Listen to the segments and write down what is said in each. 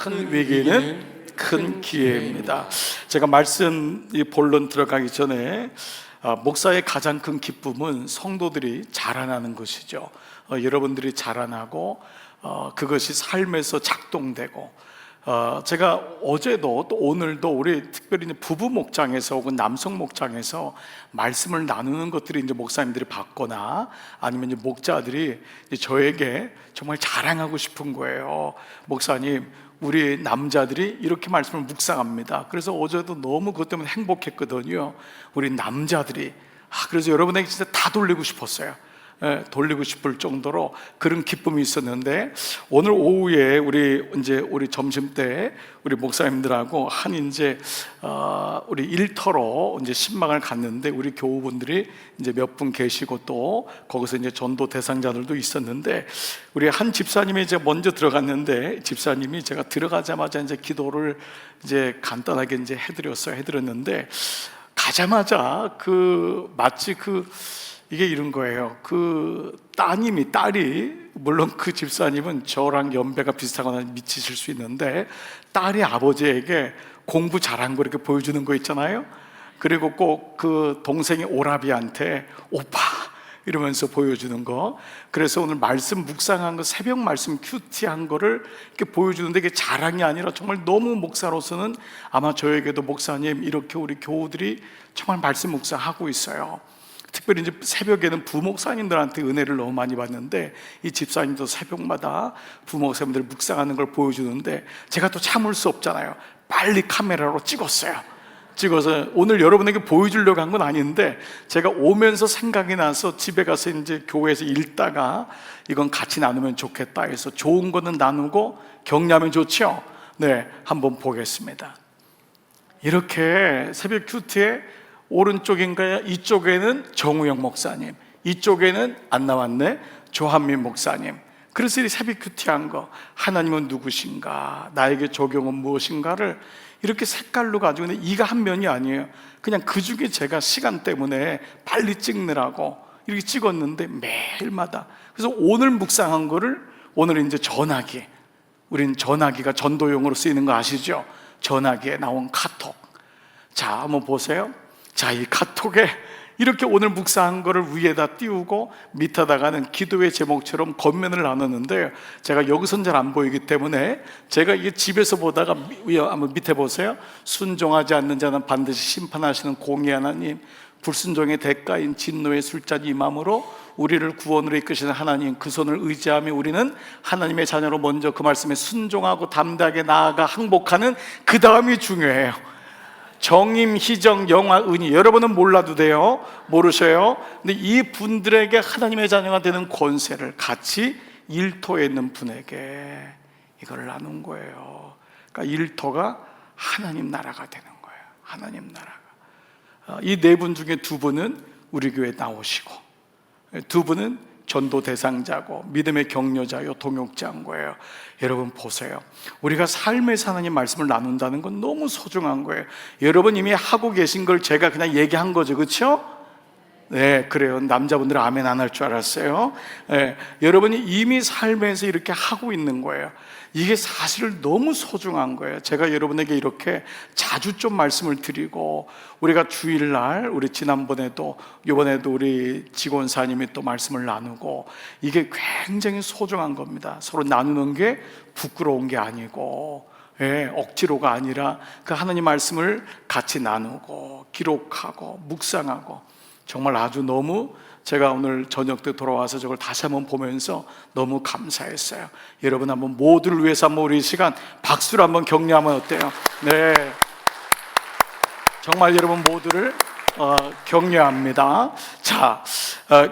큰 위기는 큰 기회입니다. 제가 말씀 이 본론 들어가기 전에 목사의 가장 큰 기쁨은 성도들이 자라나는 것이죠. 여러분들이 자라나고 그것이 삶에서 작동되고, 제가 어제도 또 오늘도 우리 특별히 이제 부부 목장에서 혹은 남성 목장에서 말씀을 나누는 것들이 이제 목사님들이 받거나 아니면 이제 목자들이 이제 저에게 정말 자랑하고 싶은 거예요. 목사님, 우리 남자들이 이렇게 말씀을 묵상합니다. 그래서 어제도 너무 그것 때문에 행복했거든요. 우리 남자들이 그래서 여러분에게 진짜 다 돌리고 싶었어요. 돌리고 싶을 정도로 그런 기쁨이 있었는데, 오늘 오후에 우리 점심 때 우리 목사님들하고 우리 일터로 이제 신방을 갔는데, 우리 교우분들이 이제 몇 분 계시고 또 거기서 이제 전도 대상자들도 있었는데, 우리 한 집사님이 이제 먼저 들어갔는데, 집사님이 제가 들어가자마자 이제 기도를 이제 간단하게 이제 해드렸는데, 가자마자 마치 이게 이런 거예요. 딸이, 물론 그 집사님은 저랑 연배가 비슷하거나 미치실 수 있는데, 딸이 아버지에게 공부 잘한 거 이렇게 보여주는 거 있잖아요. 그리고 꼭 그 동생이 오라비한테 오빠 이러면서 보여주는 거. 그래서 오늘 말씀 묵상한 거, 새벽 말씀 큐티한 거를 이렇게 보여주는데, 이게 자랑이 아니라 정말 너무 목사로서는 아마 저에게도 목사님, 이렇게 우리 교우들이 정말 말씀 묵상하고 있어요. 특별히 이제 새벽에는 부목사님들한테 은혜를 너무 많이 받는데, 이 집사님도 새벽마다 부목사님들 묵상하는 걸 보여주는데, 제가 또 참을 수 없잖아요. 빨리 카메라로 찍어서 오늘 여러분에게 보여주려고 한 건 아닌데, 제가 오면서 생각이 나서 집에 가서 이제 교회에서 읽다가 이건 같이 나누면 좋겠다 해서, 좋은 거는 나누고 격려하면 좋죠. 네, 한번 보겠습니다. 이렇게 새벽 큐티에 오른쪽인가요? 이쪽에는 정우영 목사님, 이쪽에는 안 나왔네, 조한민 목사님. 그래서 이 새벽 큐티한 거, 하나님은 누구신가, 나에게 적용은 무엇인가를 이렇게 색깔로 가지고, 근데 이가 한 면이 아니에요. 그냥 그 중에 제가 시간 때문에 빨리 찍느라고 이렇게 찍었는데, 매일마다. 그래서 오늘 묵상한 거를 오늘 이제 전화기, 우린 전화기가 전도용으로 쓰이는 거 아시죠? 전화기에 나온 카톡. 자, 한번 보세요. 자, 이 카톡에 이렇게 오늘 묵상한 거를 위에다 띄우고 밑에다가는 기도의 제목처럼 겉면을 나눴는데, 제가 여기선 잘 안 보이기 때문에 제가 이게 집에서 보다가 한번 밑에 보세요. 순종하지 않는 자는 반드시 심판하시는 공의 하나님, 불순종의 대가인 진노의 술잔이 임함으로 우리를 구원으로 이끄시는 하나님, 그 손을 의지하며 우리는 하나님의 자녀로 먼저 그 말씀에 순종하고 담대하게 나아가 항복하는 그 다음이 중요해요. 정임, 희정, 영화, 은희, 여러분은 몰라도 돼요. 모르셔요. 근데 이 분들에게 하나님의 자녀가 되는 권세를 같이 일터에 있는 분에게 이걸 나눈 거예요. 그러니까 일터가 하나님 나라가 되는 거예요. 하나님 나라가. 이 네 분 중에 두 분은 우리 교회에 나오시고, 두 분은 전도 대상자고 믿음의 격려자요, 동역자인 거예요. 여러분 보세요. 우리가 삶에서 하나님 말씀을 나눈다는 건 너무 소중한 거예요. 여러분 이미 하고 계신 걸 제가 그냥 얘기한 거죠, 그렇죠? 네, 그래요. 남자분들은 아멘 안 할 줄 알았어요. 네, 여러분이 이미 삶에서 이렇게 하고 있는 거예요. 이게 사실 너무 소중한 거예요. 제가 여러분에게 이렇게 자주 좀 말씀을 드리고, 우리가 주일날, 우리 지난번에도 이번에도 우리 직원사님이 또 말씀을 나누고, 이게 굉장히 소중한 겁니다. 서로 나누는 게 부끄러운 게 아니고, 억지로가 아니라 그 하나님 말씀을 같이 나누고 기록하고 묵상하고, 정말 아주 너무 제가 오늘 저녁 때 돌아와서 저걸 다시 한번 보면서 너무 감사했어요. 여러분 한번 모두를 위해서 한번 우리 시간 박수로 한번 격려하면 어때요? 네, 정말 여러분 모두를 격려합니다. 자,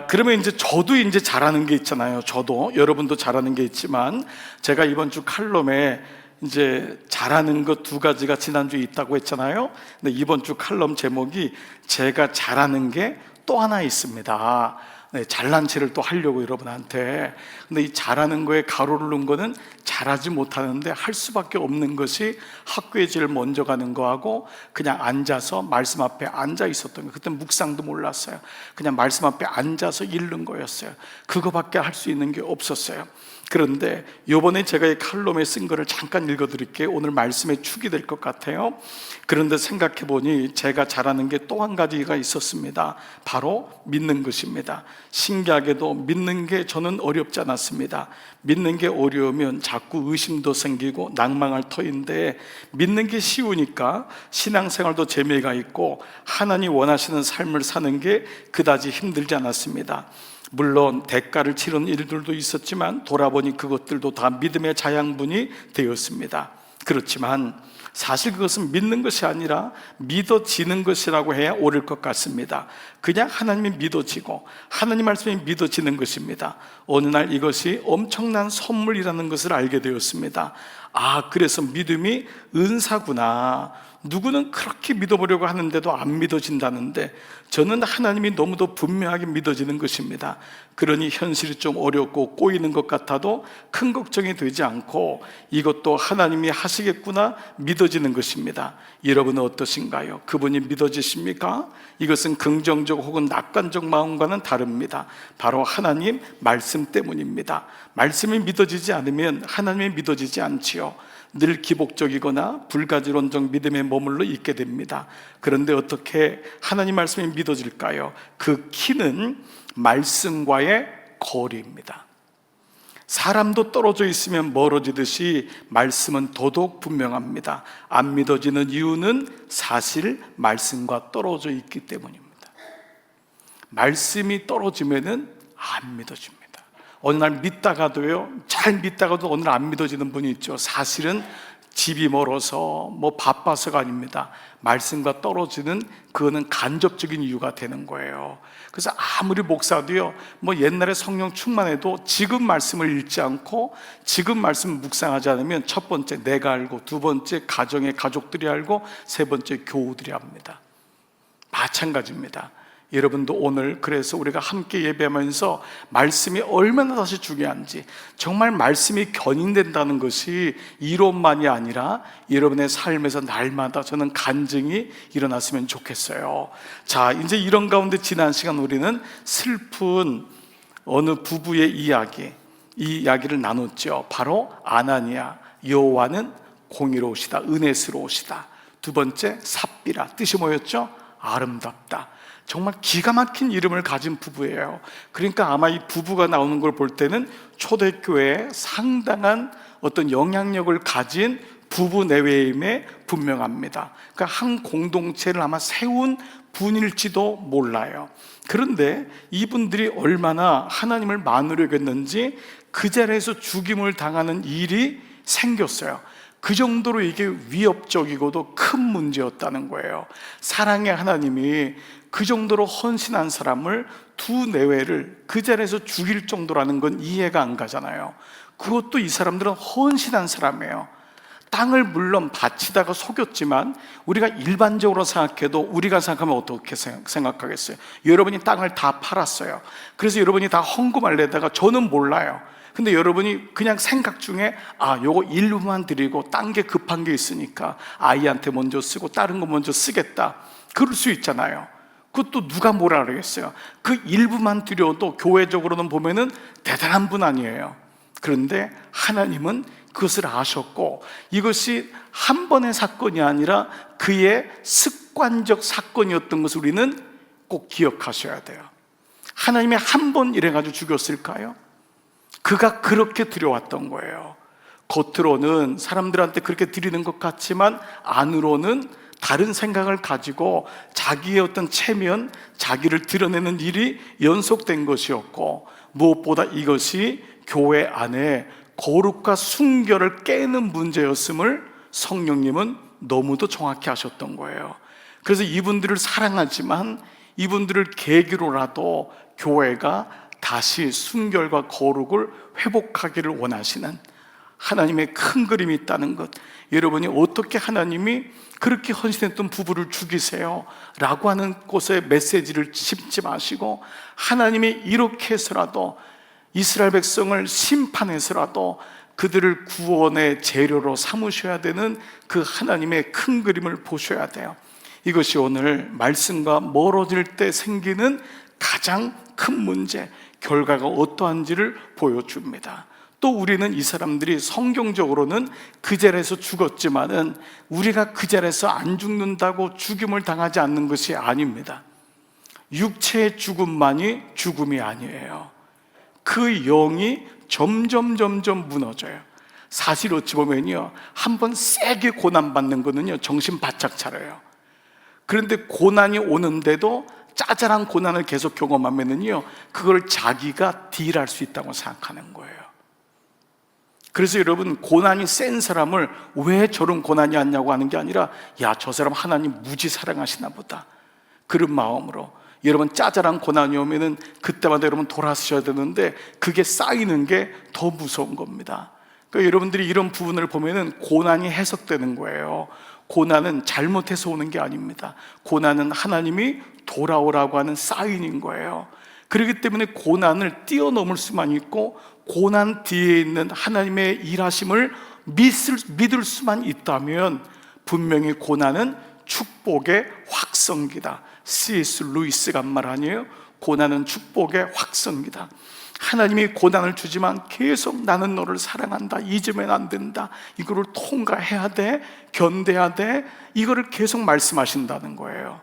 그러면 이제 저도 이제 잘하는 게 있잖아요. 저도, 여러분도 잘하는 게 있지만, 제가 이번 주 칼럼에 이제 잘하는 것 두 가지가 지난주에 있다고 했잖아요. 근데 이번 주 칼럼 제목이 제가 잘하는 게 또 하나 있습니다. 네, 잘난 체를 또 하려고 여러분한테. 근데 이 잘하는 거에 가로를 넣은 거는 잘하지 못하는데 할 수밖에 없는 것이 학교에 제일 먼저 가는 거하고, 그냥 앉아서 말씀 앞에 앉아 있었던 거. 그때 묵상도 몰랐어요. 그냥 말씀 앞에 앉아서 읽는 거였어요. 그거밖에 할 수 있는 게 없었어요. 그런데 요번에 제가 이 칼럼에 쓴 거를 잠깐 읽어드릴게요. 오늘 말씀의 축이 될 것 같아요. 그런데 생각해 보니 제가 잘하는 게 또 한 가지가 있었습니다. 바로 믿는 것입니다. 신기하게도 믿는 게 저는 어렵지 않았습니다. 믿는 게 어려우면 자꾸 의심도 생기고 낭망할 터인데, 믿는 게 쉬우니까 신앙생활도 재미가 있고 하나님 원하시는 삶을 사는 게 그다지 힘들지 않았습니다. 물론 대가를 치르는 일들도 있었지만 돌아보니 그것들도 다 믿음의 자양분이 되었습니다. 그렇지만 사실 그것은 믿는 것이 아니라 믿어지는 것이라고 해야 옳을 것 같습니다. 그냥 하나님이 믿어지고 하나님 말씀이 믿어지는 것입니다. 어느 날 이것이 엄청난 선물이라는 것을 알게 되었습니다. 그래서 믿음이 은사구나. 누구는 그렇게 믿어보려고 하는데도 안 믿어진다는데, 저는 하나님이 너무도 분명하게 믿어지는 것입니다. 그러니 현실이 좀 어렵고 꼬이는 것 같아도 큰 걱정이 되지 않고 이것도 하나님이 하시겠구나 믿어지는 것입니다. 여러분은 어떠신가요? 그분이 믿어지십니까? 이것은 긍정적 혹은 낙관적 마음과는 다릅니다. 바로 하나님 말씀 때문입니다. 말씀이 믿어지지 않으면 하나님이 믿어지지 않지요. 늘 기복적이거나 불가지론적 믿음에 머물러 있게 됩니다. 그런데 어떻게 하나님 말씀이 믿어질까요? 그 키는 말씀과의 거리입니다. 사람도 떨어져 있으면 멀어지듯이 말씀은 더더욱 분명합니다. 안 믿어지는 이유는 사실 말씀과 떨어져 있기 때문입니다. 말씀이 떨어지면은 안 믿어집니다. 어느 날 믿다가도요, 잘 믿다가도 어느 날 안 믿어지는 분이 있죠. 사실은 집이 멀어서 바빠서가 아닙니다. 말씀과 떨어지는, 그거는 간접적인 이유가 되는 거예요. 그래서 아무리 목사도요, 옛날에 성령 충만해도 지금 말씀을 읽지 않고 지금 말씀 묵상하지 않으면 첫 번째 내가 알고, 두 번째 가정의 가족들이 알고, 세 번째 교우들이 압니다. 마찬가지입니다. 여러분도 오늘 그래서 우리가 함께 예배하면서 말씀이 얼마나 다시 중요한지, 정말 말씀이 견인된다는 것이 이론만이 아니라 여러분의 삶에서 날마다 저는 간증이 일어났으면 좋겠어요. 자, 이제 이런 가운데 지난 시간 우리는 슬픈 어느 부부의 이 이야기를 나눴죠. 바로 아나니아, 여호와는 공의로우시다, 은혜스러우시다. 두 번째 삽비라, 뜻이 뭐였죠? 아름답다. 정말 기가 막힌 이름을 가진 부부예요. 그러니까 아마 이 부부가 나오는 걸 볼 때는 초대교회에 상당한 어떤 영향력을 가진 부부 내외임에 분명합니다. 그러니까 한 공동체를 아마 세운 분일지도 몰라요. 그런데 이분들이 얼마나 하나님을 만으려고 했는지 그 자리에서 죽임을 당하는 일이 생겼어요. 그 정도로 이게 위협적이고도 큰 문제였다는 거예요. 사랑의 하나님이 그 정도로 헌신한 사람을 두 내외를 그 자리에서 죽일 정도라는 건 이해가 안 가잖아요. 그것도 이 사람들은 헌신한 사람이에요. 땅을 물론 바치다가 속였지만 우리가 일반적으로 생각해도, 우리가 생각하면 어떻게 생각하겠어요? 여러분이 땅을 다 팔았어요. 그래서 여러분이 다 헌금하려다가, 저는 몰라요, 근데 여러분이 그냥 생각 중에 요거 일부만 드리고 딴 게 급한 게 있으니까 아이한테 먼저 쓰고 다른 거 먼저 쓰겠다, 그럴 수 있잖아요. 그것도 누가 뭐라 그러겠어요? 그 일부만 드려도 교회적으로는 보면은 대단한 분 아니에요. 그런데 하나님은 그것을 아셨고, 이것이 한 번의 사건이 아니라 그의 습관적 사건이었던 것을 우리는 꼭 기억하셔야 돼요. 하나님이 한 번 이래가지고 죽였을까요? 그가 그렇게 드려왔던 거예요. 겉으로는 사람들한테 그렇게 드리는 것 같지만 안으로는 다른 생각을 가지고 자기의 어떤 체면, 자기를 드러내는 일이 연속된 것이었고, 무엇보다 이것이 교회 안에 거룩과 순결을 깨는 문제였음을 성령님은 너무도 정확히 아셨던 거예요. 그래서 이분들을 사랑하지만 이분들을 계기로라도 교회가 다시 순결과 거룩을 회복하기를 원하시는 하나님의 큰 그림이 있다는 것, 여러분이 어떻게 하나님이 그렇게 헌신했던 부부를 죽이세요? 라고 하는 곳에 메시지를 심지 마시고, 하나님이 이렇게 해서라도 이스라엘 백성을 심판해서라도 그들을 구원의 재료로 삼으셔야 되는 그 하나님의 큰 그림을 보셔야 돼요. 이것이 오늘 말씀과 멀어질 때 생기는 가장 큰 문제, 결과가 어떠한지를 보여줍니다. 또 우리는 이 사람들이 성경적으로는 그 자리에서 죽었지만은 우리가 그 자리에서 안 죽는다고 죽임을 당하지 않는 것이 아닙니다. 육체의 죽음만이 죽음이 아니에요. 그 영이 점점 무너져요. 사실 어찌 보면요, 한번 세게 고난받는 거는요 정신 바짝 차려요. 그런데 고난이 오는데도 짜잘한 고난을 계속 경험하면은요 그걸 자기가 딜할 수 있다고 생각하는 거예요. 그래서 여러분, 고난이 센 사람을 왜 저런 고난이 왔냐고 하는 게 아니라, 야, 저 사람 하나님 무지 사랑하시나 보다, 그런 마음으로. 여러분, 짜잘한 고난이 오면은 그때마다 여러분 돌아서셔야 되는데 그게 쌓이는 게 더 무서운 겁니다. 그러니까 여러분들이 이런 부분을 보면은 고난이 해석되는 거예요. 고난은 잘못해서 오는 게 아닙니다. 고난은 하나님이 돌아오라고 하는 사인인 거예요. 그렇기 때문에 고난을 뛰어넘을 수만 있고, 고난 뒤에 있는 하나님의 일하심을 믿을 수만 있다면 분명히 고난은 축복의 확성기다. C.S. 루이스가 한 말 아니에요? 고난은 축복의 확성기다. 하나님이 고난을 주지만 계속 나는 너를 사랑한다, 잊으면 안 된다, 이거를 통과해야 돼, 견뎌야 돼, 이거를 계속 말씀하신다는 거예요.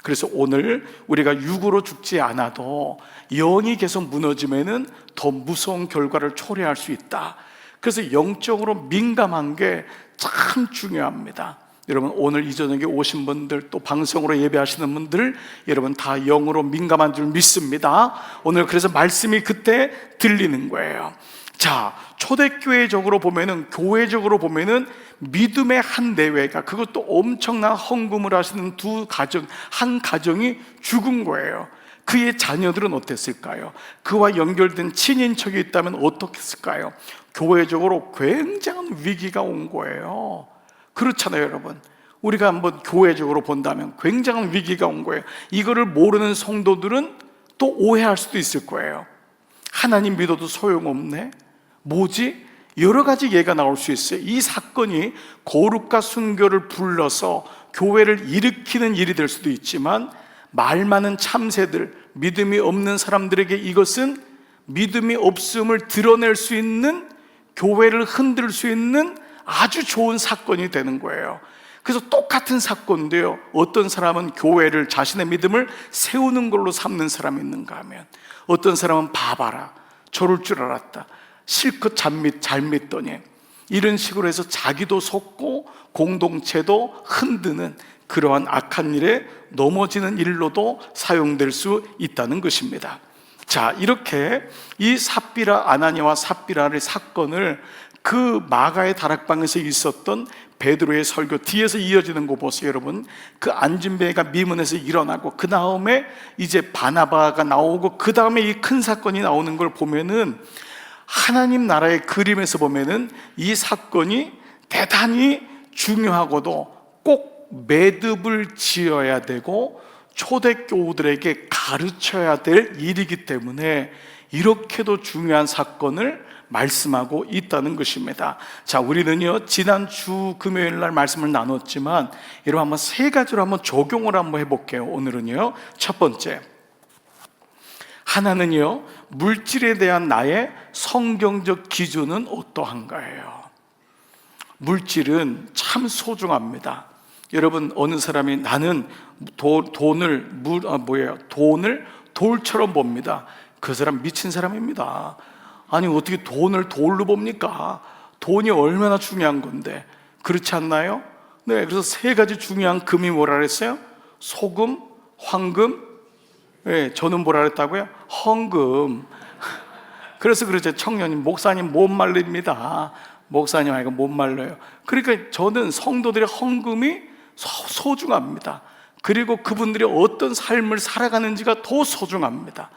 그래서 오늘 우리가 육으로 죽지 않아도 영이 계속 무너지면은 더 무서운 결과를 초래할 수 있다. 그래서 영적으로 민감한 게 참 중요합니다. 여러분, 오늘 이 저녁에 오신 분들, 또 방송으로 예배하시는 분들, 여러분 다 영으로 민감한 줄 믿습니다. 오늘 그래서 말씀이 그때 들리는 거예요. 자, 초대교회적으로 보면은, 교회적으로 보면은 믿음의 한 내외가, 그것도 엄청난 헌금을 하시는 한 가정이 죽은 거예요. 그의 자녀들은 어땠을까요? 그와 연결된 친인척이 있다면 어떻겠을까요? 교회적으로 굉장한 위기가 온 거예요. 그렇잖아요, 여러분. 우리가 한번 교회적으로 본다면 굉장한 위기가 온 거예요. 이거를 모르는 성도들은 또 오해할 수도 있을 거예요. 하나님 믿어도 소용없네? 뭐지? 여러 가지 예가 나올 수 있어요. 이 사건이 거룩과 순교를 불러서 교회를 일으키는 일이 될 수도 있지만, 말 많은 참새들, 믿음이 없는 사람들에게 이것은 믿음이 없음을 드러낼 수 있는, 교회를 흔들 수 있는 아주 좋은 사건이 되는 거예요. 그래서 똑같은 사건인데요, 어떤 사람은 교회를, 자신의 믿음을 세우는 걸로 삼는 사람이 있는가 하면, 어떤 사람은 봐봐라, 저럴 줄 알았다, 실컷 잘 믿더니, 이런 식으로 해서 자기도 속고 공동체도 흔드는 그러한 악한 일에 넘어지는 일로도 사용될 수 있다는 것입니다. 자, 이렇게 이 아나니아와 삽비라의 사건을 그 마가의 다락방에서 있었던 베드로의 설교 뒤에서 이어지는 거 보세요, 여러분. 그 안진뱅이가 미문에서 일어나고, 그 다음에 이제 바나바가 나오고, 그 다음에 이 큰 사건이 나오는 걸 보면은, 하나님 나라의 그림에서 보면은 이 사건이 대단히 중요하고도 꼭 매듭을 지어야 되고 초대교우들에게 가르쳐야 될 일이기 때문에 이렇게도 중요한 사건을 말씀하고 있다는 것입니다. 자, 우리는요 지난주 금요일 날 말씀을 나눴지만 여러분 한번 세 가지로 한번 적용을 한번 해볼게요. 오늘은요, 첫 번째, 하나는요 물질에 대한 나의 성경적 기준은 어떠한가예요. 물질은 참 소중합니다. 여러분, 어느 사람이 나는 돈을 돌처럼 봅니다. 그 사람 미친 사람입니다. 아니, 어떻게 돈을 돌로 봅니까? 돈이 얼마나 중요한 건데. 그렇지 않나요? 네, 그래서 세 가지 중요한 금이 뭐라 그랬어요? 소금, 황금, 네, 저는 뭐라 그랬다고요? 헌금. 그래서 그러죠. 청년님, 목사님 못 말립니다. 목사님 아니고 못 말려요. 그러니까 저는 성도들의 헌금이 소중합니다. 그리고 그분들이 어떤 삶을 살아가는지가 더 소중합니다.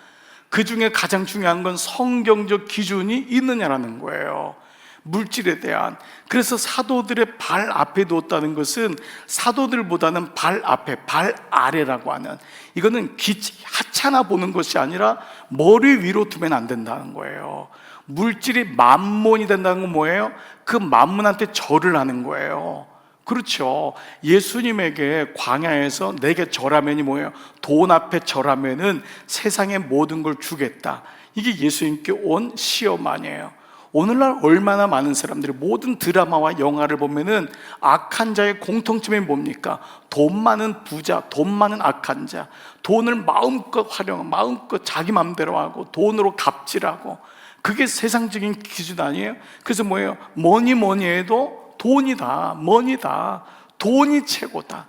그 중에 가장 중요한 건 성경적 기준이 있느냐라는 거예요. 물질에 대한. 그래서 사도들의 발 앞에 두었다는 것은 사도들보다는 발 앞에, 발 아래라고 하는, 이거는 하찮아 보는 것이 아니라 머리 위로 두면 안 된다는 거예요. 물질이 만몬이 된다는 건 뭐예요? 그 만몬한테 절을 하는 거예요. 그렇죠. 예수님에게 광야에서 내게 절하면이 뭐예요? 돈 앞에 절하면은 세상의 모든 걸 주겠다. 이게 예수님께 온 시험 아니에요. 오늘날 얼마나 많은 사람들이 모든 드라마와 영화를 보면은 악한 자의 공통점이 뭡니까? 돈 많은 부자, 돈 많은 악한 자, 돈을 마음껏 활용하고 마음껏 자기 마음대로 하고 돈으로 갑질하고, 그게 세상적인 기준 아니에요? 그래서 뭐예요? 뭐니 해도 돈이다, 머니다, 돈이 최고다.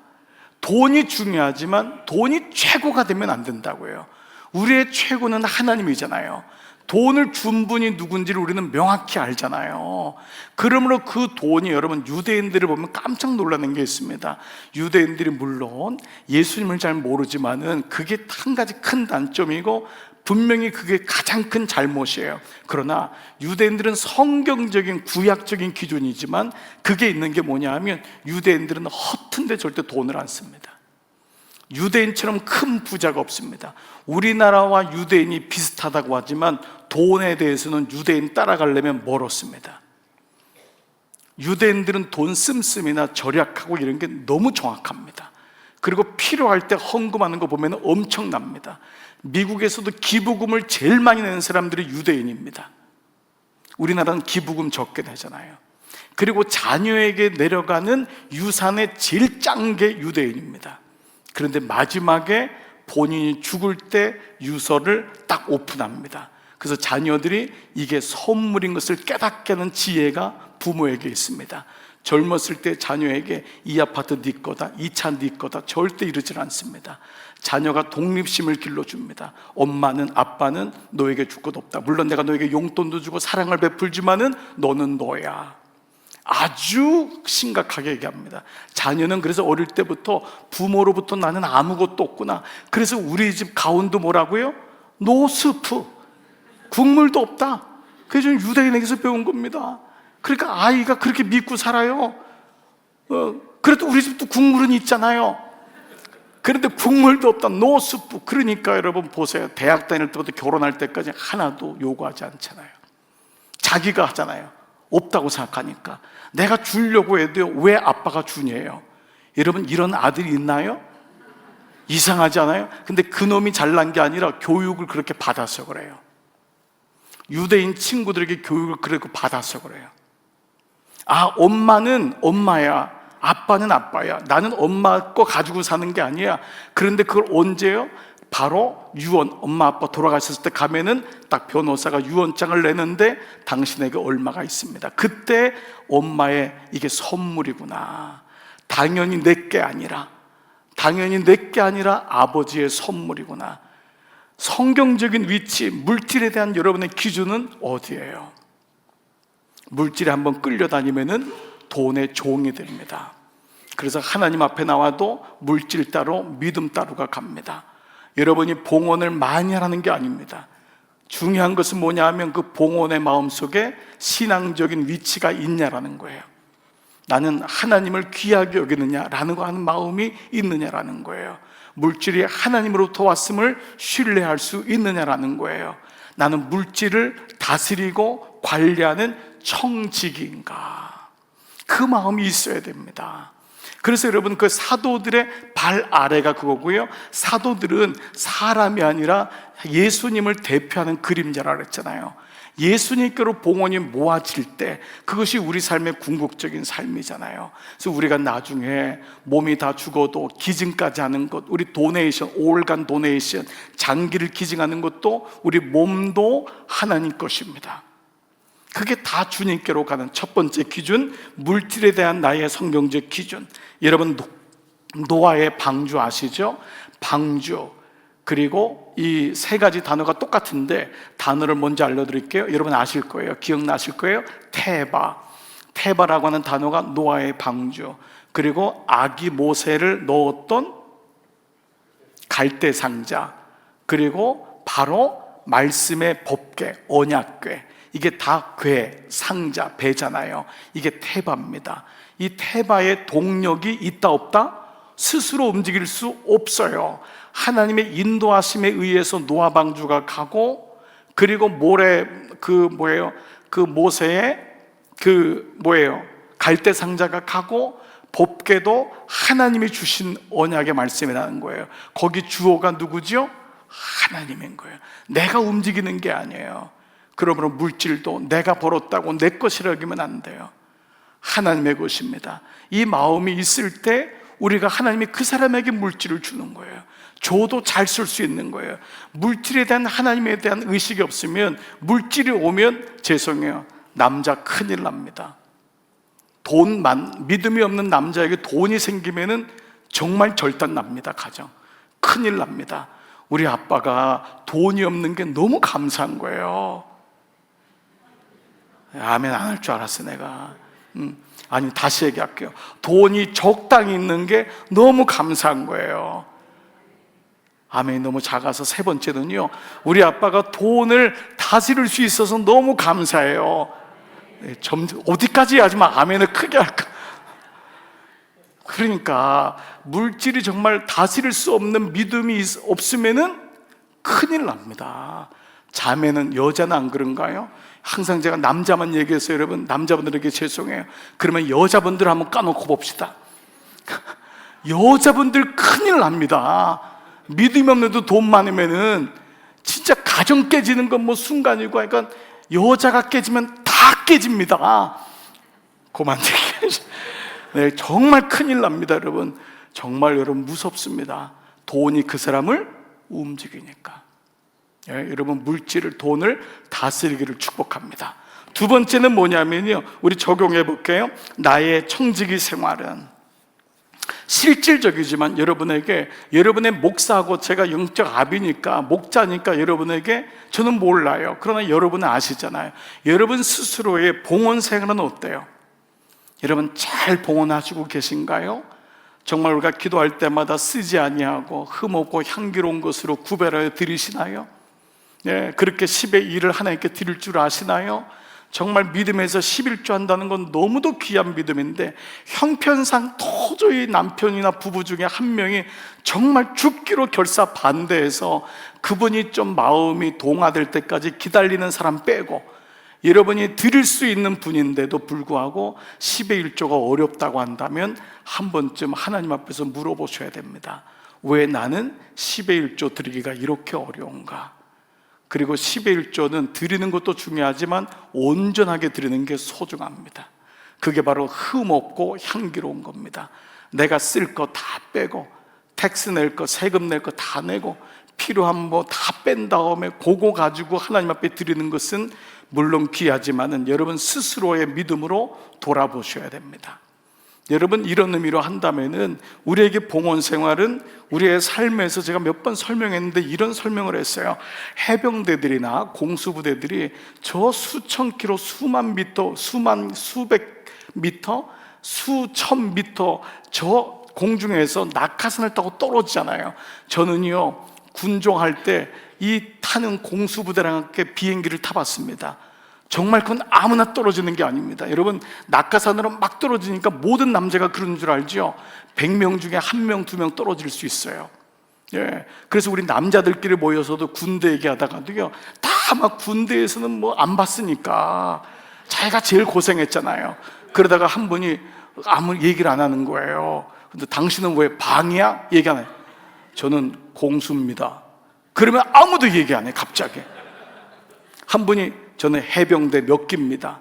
돈이 중요하지만 돈이 최고가 되면 안 된다고요. 우리의 최고는 하나님이잖아요. 돈을 준 분이 누군지를 우리는 명확히 알잖아요. 그러므로 그 돈이, 여러분, 유대인들을 보면 깜짝 놀라는 게 있습니다. 유대인들이 물론 예수님을 잘 모르지만은 그게 한 가지 큰 단점이고 분명히 그게 가장 큰 잘못이에요. 그러나 유대인들은 성경적인 구약적인 기준이지만 그게 있는 게 뭐냐 하면, 유대인들은 허튼데 절대 돈을 안 씁니다. 유대인처럼 큰 부자가 없습니다. 우리나라와 유대인이 비슷하다고 하지만 돈에 대해서는 유대인 따라가려면 멀었습니다. 유대인들은 돈 씀씀이나 절약하고 이런 게 너무 정확합니다. 그리고 필요할 때 헌금하는 거 보면 엄청납니다. 미국에서도 기부금을 제일 많이 내는 사람들이 유대인입니다. 우리나라는 기부금 적게 내잖아요. 그리고 자녀에게 내려가는 유산의 제일 짠 게 유대인입니다. 그런데 마지막에 본인이 죽을 때 유서를 딱 오픈합니다. 그래서 자녀들이 이게 선물인 것을 깨닫게 하는 지혜가 부모에게 있습니다. 젊었을 때 자녀에게 이 아파트 네 거다, 이 차 네 거다 절대 이러질 않습니다. 자녀가 독립심을 길러줍니다. 엄마는, 아빠는 너에게 줄 것 없다. 물론 내가 너에게 용돈도 주고 사랑을 베풀지만은 너는 너야. 아주 심각하게 얘기합니다. 자녀는 그래서 어릴 때부터 부모로부터 나는 아무것도 없구나. 그래서 우리 집 가훈도 뭐라고요? 노스프, 국물도 없다. 그게 좀 유대인에게서 배운 겁니다. 그러니까 아이가 그렇게 믿고 살아요. 그래도 우리 집도 국물은 있잖아요. 그런데 국물도 없다, 노스프. 그러니까 여러분 보세요. 대학 다닐 때부터 결혼할 때까지 하나도 요구하지 않잖아요. 자기가 하잖아요. 없다고 생각하니까. 내가 주려고 해도 왜 아빠가 주냐요. 여러분, 이런 아들이 있나요? 이상하지 않아요? 근데 그놈이 잘난 게 아니라 교육을 그렇게 받아서 그래요. 유대인 친구들에게 교육을 그렇게 받아서 그래요. 아, 엄마는 엄마야, 아빠는 아빠야. 나는 엄마 거 가지고 사는 게 아니야. 그런데 그걸 언제요? 바로 유언, 엄마 아빠 돌아가셨을 때 가면은 딱 변호사가 유언장을 내는데 당신에게 얼마가 있습니다. 그때 엄마의 이게 선물이구나. 당연히 내게 아니라 아버지의 선물이구나. 성경적인 위치, 물질에 대한 여러분의 기준은 어디예요? 물질에 한번 끌려다니면은 돈의 종이 됩니다. 그래서 하나님 앞에 나와도 물질 따로 믿음 따로가 갑니다. 여러분이 봉헌을 많이 하라는 게 아닙니다. 중요한 것은 뭐냐 하면 그 봉헌의 마음속에 신앙적인 위치가 있냐라는 거예요. 나는 하나님을 귀하게 여기느냐라는 거 하는 마음이 있느냐라는 거예요. 물질이 하나님으로부터 왔음을 신뢰할 수 있느냐라는 거예요. 나는 물질을 다스리고 관리하는 청지기인가, 그 마음이 있어야 됩니다. 그래서 여러분, 그 사도들의 발 아래가 그거고요. 사도들은 사람이 아니라 예수님을 대표하는 그림자라 그랬잖아요. 예수님께로 봉헌이 모아질 때 그것이 우리 삶의 궁극적인 삶이잖아요. 그래서 우리가 나중에 몸이 다 죽어도 기증까지 하는 것, 우리 도네이션, 올간 도네이션, 장기를 기증하는 것도 우리 몸도 하나님 것입니다. 그게 다 주님께로 가는 첫 번째 기준, 물질에 대한 나의 성경적 기준. 여러분, 노아의 방주 아시죠? 방주. 그리고 이 세 가지 단어가 똑같은데 단어를 먼저 알려드릴게요. 여러분 아실 거예요. 기억나실 거예요. 테바라고 하는 단어가 노아의 방주, 그리고 아기 모세를 넣었던 갈대 상자, 그리고 바로 말씀의 법궤, 언약궤. 이게 다 궤, 상자, 배잖아요. 이게 테바입니다. 이 테바의 동력이 있다 없다? 스스로 움직일 수 없어요. 하나님의 인도하심에 의해서 노아 방주가 가고, 그리고 모래 그 모세의 갈대 상자가 가고, 법궤도 하나님이 주신 언약의 말씀이라는 거예요. 거기 주어가 누구죠? 하나님인 거예요. 내가 움직이는 게 아니에요. 그러므로 물질도 내가 벌었다고 내 것이라 여기면 안 돼요. 하나님의 것입니다. 이 마음이 있을 때 우리가 하나님이 그 사람에게 물질을 주는 거예요. 줘도 잘 쓸 수 있는 거예요. 물질에 대한 하나님에 대한 의식이 없으면, 물질이 오면 죄송해요, 남자 큰일 납니다. 믿음이 없는 남자에게 돈이 생기면은 정말 절단 납니다. 가정 큰일 납니다. 우리 아빠가 돈이 없는 게 너무 감사한 거예요. 아멘 안 할 줄 알았어 내가. 아니 다시 얘기할게요. 돈이 적당히 있는 게 너무 감사한 거예요. 아멘이 너무 작아서 세 번째는요, 우리 아빠가 돈을 다스릴 수 있어서 너무 감사해요. 어디까지 해야지만 아멘을 크게 할까? 그러니까 물질이 정말 다스릴 수 없는 믿음이 없으면은 큰일 납니다. 자매는, 여자는 안 그런가요? 항상 제가 남자만 얘기해서 여러분 남자분들에게 죄송해요. 그러면 여자분들 한번 까놓고 봅시다. 여자분들 큰일 납니다. 믿음이 없는데도 돈 많으면은 진짜 가정 깨지는 건 뭐 순간이고, 그러니까 여자가 깨지면 다 깨집니다. 그만 얘기하시. 네, 정말 큰일 납니다, 여러분. 정말 여러분 무섭습니다. 돈이 그 사람을 움직이니까. 네, 여러분 물질을, 돈을 다스리기를 축복합니다. 두 번째는 뭐냐면요, 우리 적용해 볼게요. 나의 청지기 생활은 실질적이지만 여러분에게, 여러분의 목사하고 제가 영적 아비니까, 목자니까 여러분에게 저는 몰라요. 그러나 여러분은 아시잖아요. 여러분 스스로의 봉헌 생활은 어때요? 여러분 잘 봉헌하시고 계신가요? 정말 우리가 기도할 때마다 쓰지 아니하고 흠없고 향기로운 것으로 구별하여 드리시나요? 네, 그렇게 10의 1을 하나님께 드릴 줄 아시나요? 정말 믿음에서 11조 한다는 건 너무도 귀한 믿음인데, 형편상 도저히 남편이나 부부 중에 한 명이 정말 죽기로 결사 반대해서 그분이 좀 마음이 동화될 때까지 기다리는 사람 빼고, 여러분이 드릴 수 있는 분인데도 불구하고 10의 1조가 어렵다고 한다면 한 번쯤 하나님 앞에서 물어보셔야 됩니다. 왜 나는 10의 1조 드리기가 이렇게 어려운가? 그리고 10의 1조는 드리는 것도 중요하지만 온전하게 드리는 게 소중합니다. 그게 바로 흠없고 향기로운 겁니다. 내가 쓸 거 다 빼고, 텍스 낼 거, 세금 낼 거 다 내고, 필요한 거 다 뺀 다음에 그거 가지고 하나님 앞에 드리는 것은 물론 귀하지만은 여러분 스스로의 믿음으로 돌아보셔야 됩니다. 여러분 이런 의미로 한다면은 우리에게 봉헌 생활은 우리의 삶에서, 제가 몇 번 설명했는데 이런 설명을 했어요. 해병대들이나 공수부대들이 저 수천 킬로, 수만 미터, 수백 미터, 수천 미터 저 공중에서 낙하산을 타고 떨어지잖아요. 저는요 군종할 때 이 타는 공수부대랑 함께 비행기를 타봤습니다. 정말 그건 아무나 떨어지는 게 아닙니다. 여러분 낙하산으로 막 떨어지니까 모든 남자가 그런 줄 알죠? 100명 중에 1명, 2명 떨어질 수 있어요. 예, 그래서 우리 남자들끼리 모여서도 군대 얘기하다가도요, 다 막 군대에서는 뭐 안 봤으니까 자기가 제일 고생했잖아요. 그러다가 한 분이 아무 얘기를 안 하는 거예요. 근데 당신은 왜 방이야? 얘기 안 해요. 저는 공수입니다. 그러면 아무도 얘기 안 해요. 갑자기 한 분이 저는 해병대 몇 기입니다.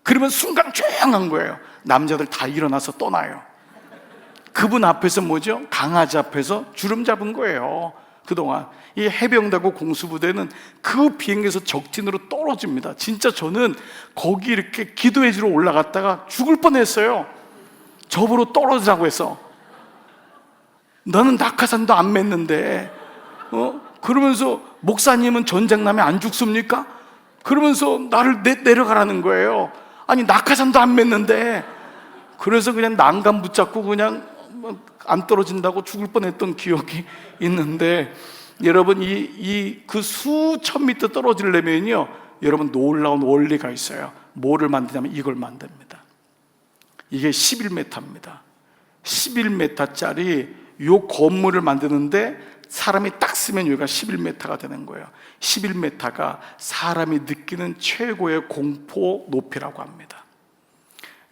그러면 순간 조용한 거예요. 남자들 다 일어나서 떠나요. 그분 앞에서 뭐죠? 강아지 앞에서 주름 잡은 거예요. 그동안 이 해병대고 공수부대는 그 비행기에서 적진으로 떨어집니다. 진짜 저는 거기 이렇게 기도해 주러 올라갔다가 죽을 뻔했어요. 저보러 떨어지라고 해서. 너는 낙하산도 안 맸는데 그러면서 목사님은 전쟁 나면 안 죽습니까? 그러면서 나를 내려가라는 거예요. 아니 낙하산도 안 맸는데. 그래서 그냥 난간 붙잡고 그냥 안 떨어진다고 죽을 뻔했던 기억이 있는데, 여러분 그 수천 미터 떨어지려면요, 여러분 놀라운 원리가 있어요. 뭐를 만드냐면 이걸 만듭니다. 이게 11m입니다. 11m짜리 요 건물을 만드는데 사람이 딱 쓰면 여기가 11m가 되는 거예요. 11m가 사람이 느끼는 최고의 공포 높이라고 합니다.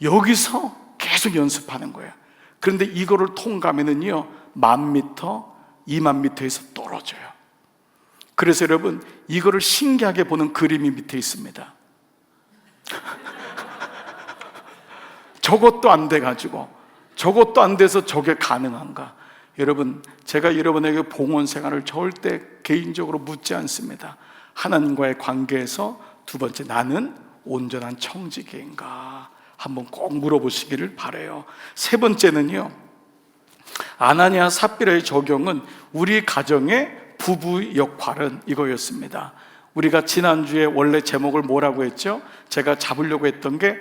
여기서 계속 연습하는 거예요. 그런데 이거를 통과하면은요 10,000m, 20,000m에서 떨어져요. 그래서 여러분, 이거를 신기하게 보는 그림이 밑에 있습니다. 저것도 안 돼가지고, 저것도 안 돼서 저게 가능한가? 여러분, 제가 여러분에게 봉헌 생활을 절대 개인적으로 묻지 않습니다. 하나님과의 관계에서 두 번째, 나는 온전한 청지기인가? 한번 꼭 물어보시기를 바라요. 세 번째는요, 아나니아 삽비라의 적용은 우리 가정의 부부 역할은 이거였습니다. 우리가 지난주에 원래 제목을 뭐라고 했죠? 제가 잡으려고 했던 게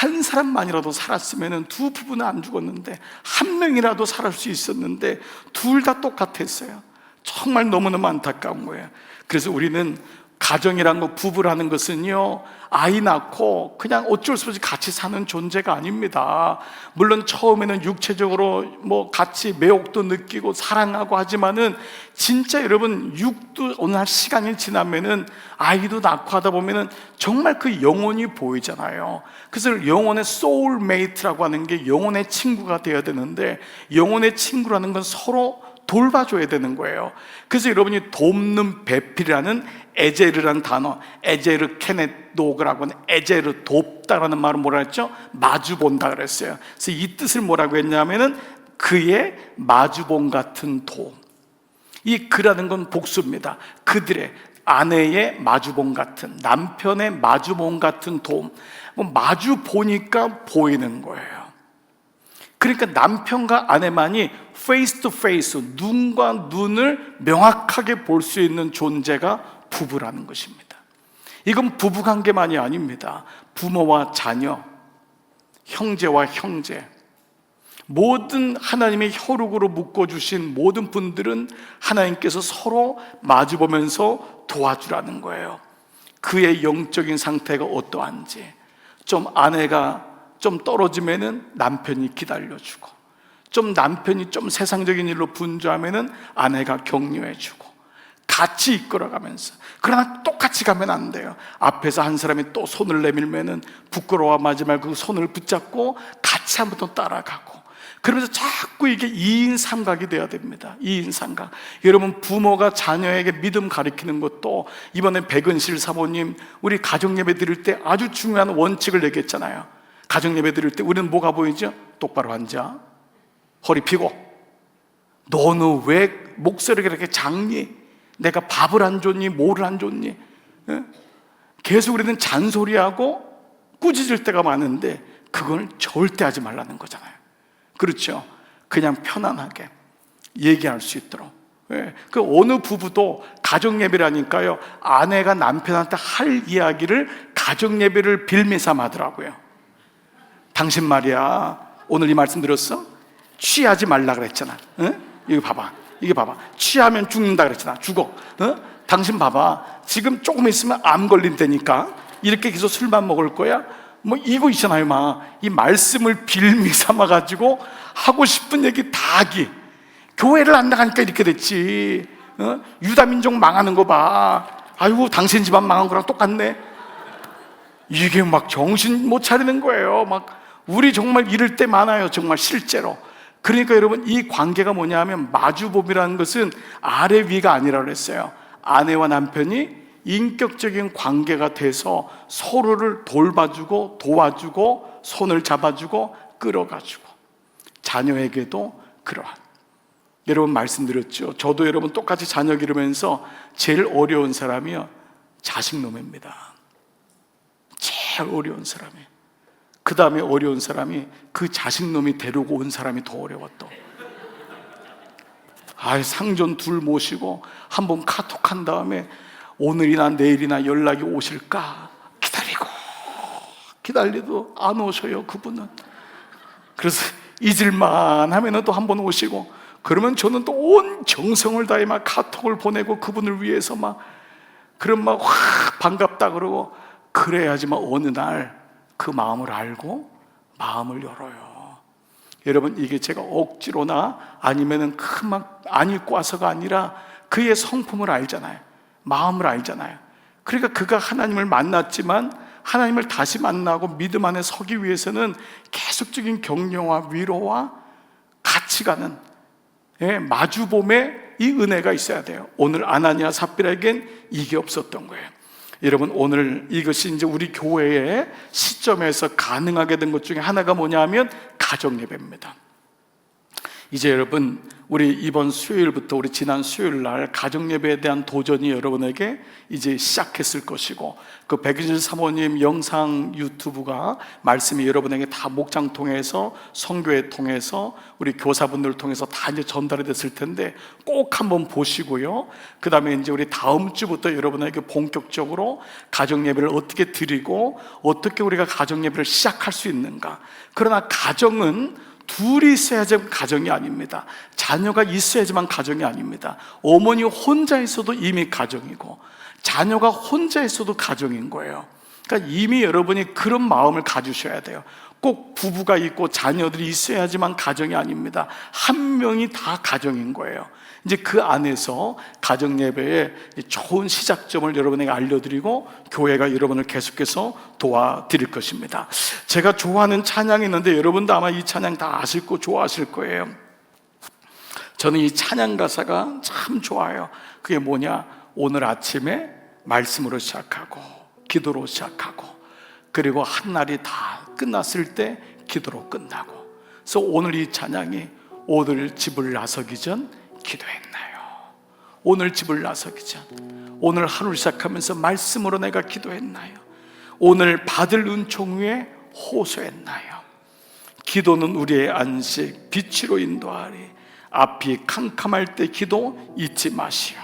한 사람만이라도 살았으면 두 부부는 안 죽었는데, 한 명이라도 살을 수 있었는데 둘 다 똑같았어요. 정말 너무너무 안타까운 거예요. 그래서 우리는 가정이란 거, 부부라는 것은요, 아이 낳고 그냥 어쩔 수 없이 같이 사는 존재가 아닙니다. 물론 처음에는 육체적으로 같이 매혹도 느끼고 사랑하고 하지만은 진짜 여러분, 육도 어느 날 시간이 지나면은 아이도 낳고 하다 보면은 정말 그 영혼이 보이잖아요. 그래서 영혼의 소울메이트라고 하는 게 영혼의 친구가 되어야 되는데, 영혼의 친구라는 건 서로 돌봐줘야 되는 거예요. 그래서 여러분이 돕는 배필이라는 에제르라는 단어, 에제르 케네도그라고 하는 에제르, 돕다라는 말은 뭐라 했죠? 마주본다 그랬어요. 그래서 이 뜻을 뭐라고 했냐면은 그의 마주본 같은 도움. 이 그라는 건 복수입니다. 그들의, 아내의 마주본 같은, 남편의 마주본 같은 도움. 마주 보니까 보이는 거예요. 그러니까 남편과 아내만이 페이스 투 페이스, 눈과 눈을 명확하게 볼 수 있는 존재가 부부라는 것입니다. 이건 부부관계만이 아닙니다. 부모와 자녀, 형제와 형제, 모든 하나님의 혈육으로 묶어주신 모든 분들은 하나님께서 서로 마주보면서 도와주라는 거예요. 그의 영적인 상태가 어떠한지, 좀 아내가 좀 떨어지면은 남편이 기다려주고, 좀 남편이 좀 세상적인 일로 분주하면은 아내가 격려해주고, 같이 이끌어가면서. 그러나 똑같이 가면 안 돼요. 앞에서 한 사람이 또 손을 내밀면은 부끄러워하지 말고 그 손을 붙잡고 같이 한번 또 따라가고, 그러면서 자꾸 이게 2인 삼각이 돼야 됩니다. 2인 삼각. 여러분, 부모가 자녀에게 믿음 가르치는 것도, 이번에 백은실 사모님 우리 가정예배 드릴 때 아주 중요한 원칙을 얘기했잖아요. 가정예배 드릴 때 우리는 뭐가 보이죠? 똑바로 앉아, 허리 펴고. 너는 왜 목소리가 이렇게 작니? 내가 밥을 안 줬니? 뭐를 안 줬니? 계속 우리는 잔소리하고 꾸짖을 때가 많은데, 그걸 절대 하지 말라는 거잖아요. 그렇죠? 그냥 편안하게 얘기할 수 있도록. 그 어느 부부도 가정예배라니까요, 아내가 남편한테 할 이야기를 가정예배를 빌미 삼아 하더라고요. 당신 말이야, 오늘 이 말씀 들었어? 취하지 말라 그랬잖아. 이거 봐봐, 이게 봐봐. 취하면 죽는다 그랬잖아. 죽어. 당신 봐봐, 지금 조금 있으면 암 걸린다니까. 이렇게 계속 술만 먹을 거야? 이거 있잖아요. 이 말씀을 빌미 삼아가지고 하고 싶은 얘기 다 하기. 교회를 안 나가니까 이렇게 됐지. 유다민족 망하는 거 봐. 아이고, 당신 집안 망한 거랑 똑같네. 이게 정신 못 차리는 거예요. 우리 정말 이럴 때 많아요, 정말 실제로. 그러니까 여러분, 이 관계가 뭐냐면, 마주봄이라는 것은 아래 위가 아니라 그랬어요. 아내와 남편이 인격적인 관계가 돼서 서로를 돌봐주고 도와주고 손을 잡아주고 끌어가주고, 자녀에게도 그러한. 여러분, 말씀드렸죠. 저도 여러분 똑같이 자녀 기르면서 제일 어려운 사람이요, 자식놈입니다. 제일 어려운 사람이. 그 다음에 어려운 사람이 그 자식놈이 데리고 온 사람이 더 어려워. 또 상전 둘 모시고 한번 카톡한 다음에 오늘이나 내일이나 연락이 오실까 기다리도 안 오셔요, 그분은. 그래서 잊을만 하면은 또 한번 오시고, 그러면 저는 또 온 정성을 다해 카톡을 보내고 그분을 위해서 그럼 확 반갑다 그러고, 그래야지만 어느 날 그 마음을 알고 마음을 열어요. 여러분, 이게 제가 억지로나 아니면은 안 입고 와서가 아니라 그의 성품을 알잖아요. 마음을 알잖아요. 그러니까 그가 하나님을 만났지만 하나님을 다시 만나고 믿음 안에 서기 위해서는 계속적인 격려와 위로와 같이 가는, 마주봄의 이 은혜가 있어야 돼요. 오늘 아나니아 삽비라에겐 이게 없었던 거예요. 여러분, 오늘 이것이 이제 우리 교회의 시점에서 가능하게 된 것 중에 하나가 뭐냐면 가정 예배입니다. 이제 여러분, 우리 이번 수요일부터 우리 지난 수요일 날 가정 예배에 대한 도전이 여러분에게 이제 시작했을 것이고, 그 백인실 사모님 영상 유튜브가 말씀이 여러분에게 다 목장 통해서 선교회 통해서 우리 교사분들 통해서 다 이제 전달이 됐을 텐데 꼭 한번 보시고요. 그 다음에 이제 우리 다음 주부터 여러분에게 본격적으로 가정 예배를 어떻게 드리고 어떻게 우리가 가정 예배를 시작할 수 있는가. 그러나 가정은 둘이 있어야지만 가정이 아닙니다. 자녀가 있어야지만 가정이 아닙니다. 어머니 혼자 있어도 이미 가정이고 자녀가 혼자 있어도 가정인 거예요. 그러니까 이미 여러분이 그런 마음을 가지셔야 돼요. 꼭 부부가 있고 자녀들이 있어야지만 가정이 아닙니다. 한 명이 다 가정인 거예요. 이제 그 안에서 가정 예배의 좋은 시작점을 여러분에게 알려드리고 교회가 여러분을 계속해서 도와드릴 것입니다. 제가 좋아하는 찬양이 있는데 여러분도 아마 이 찬양 다 아실 거 좋아하실 거예요. 저는 이 찬양 가사가 참 좋아요. 그게 뭐냐? 오늘 아침에 말씀으로 시작하고 기도로 시작하고 그리고 한 날이 다 끝났을 때 기도로 끝나고. 그래서 오늘 이 찬양이 오늘 집을 나서기 전 기도했나요? 오늘 집을 나서기 전, 오늘 하루를 시작하면서 말씀으로 내가 기도했나요? 오늘 받을 은총 위에 호소했나요? 기도는 우리의 안식, 빛으로 인도하리. 앞이 캄캄할 때 기도 잊지 마시오.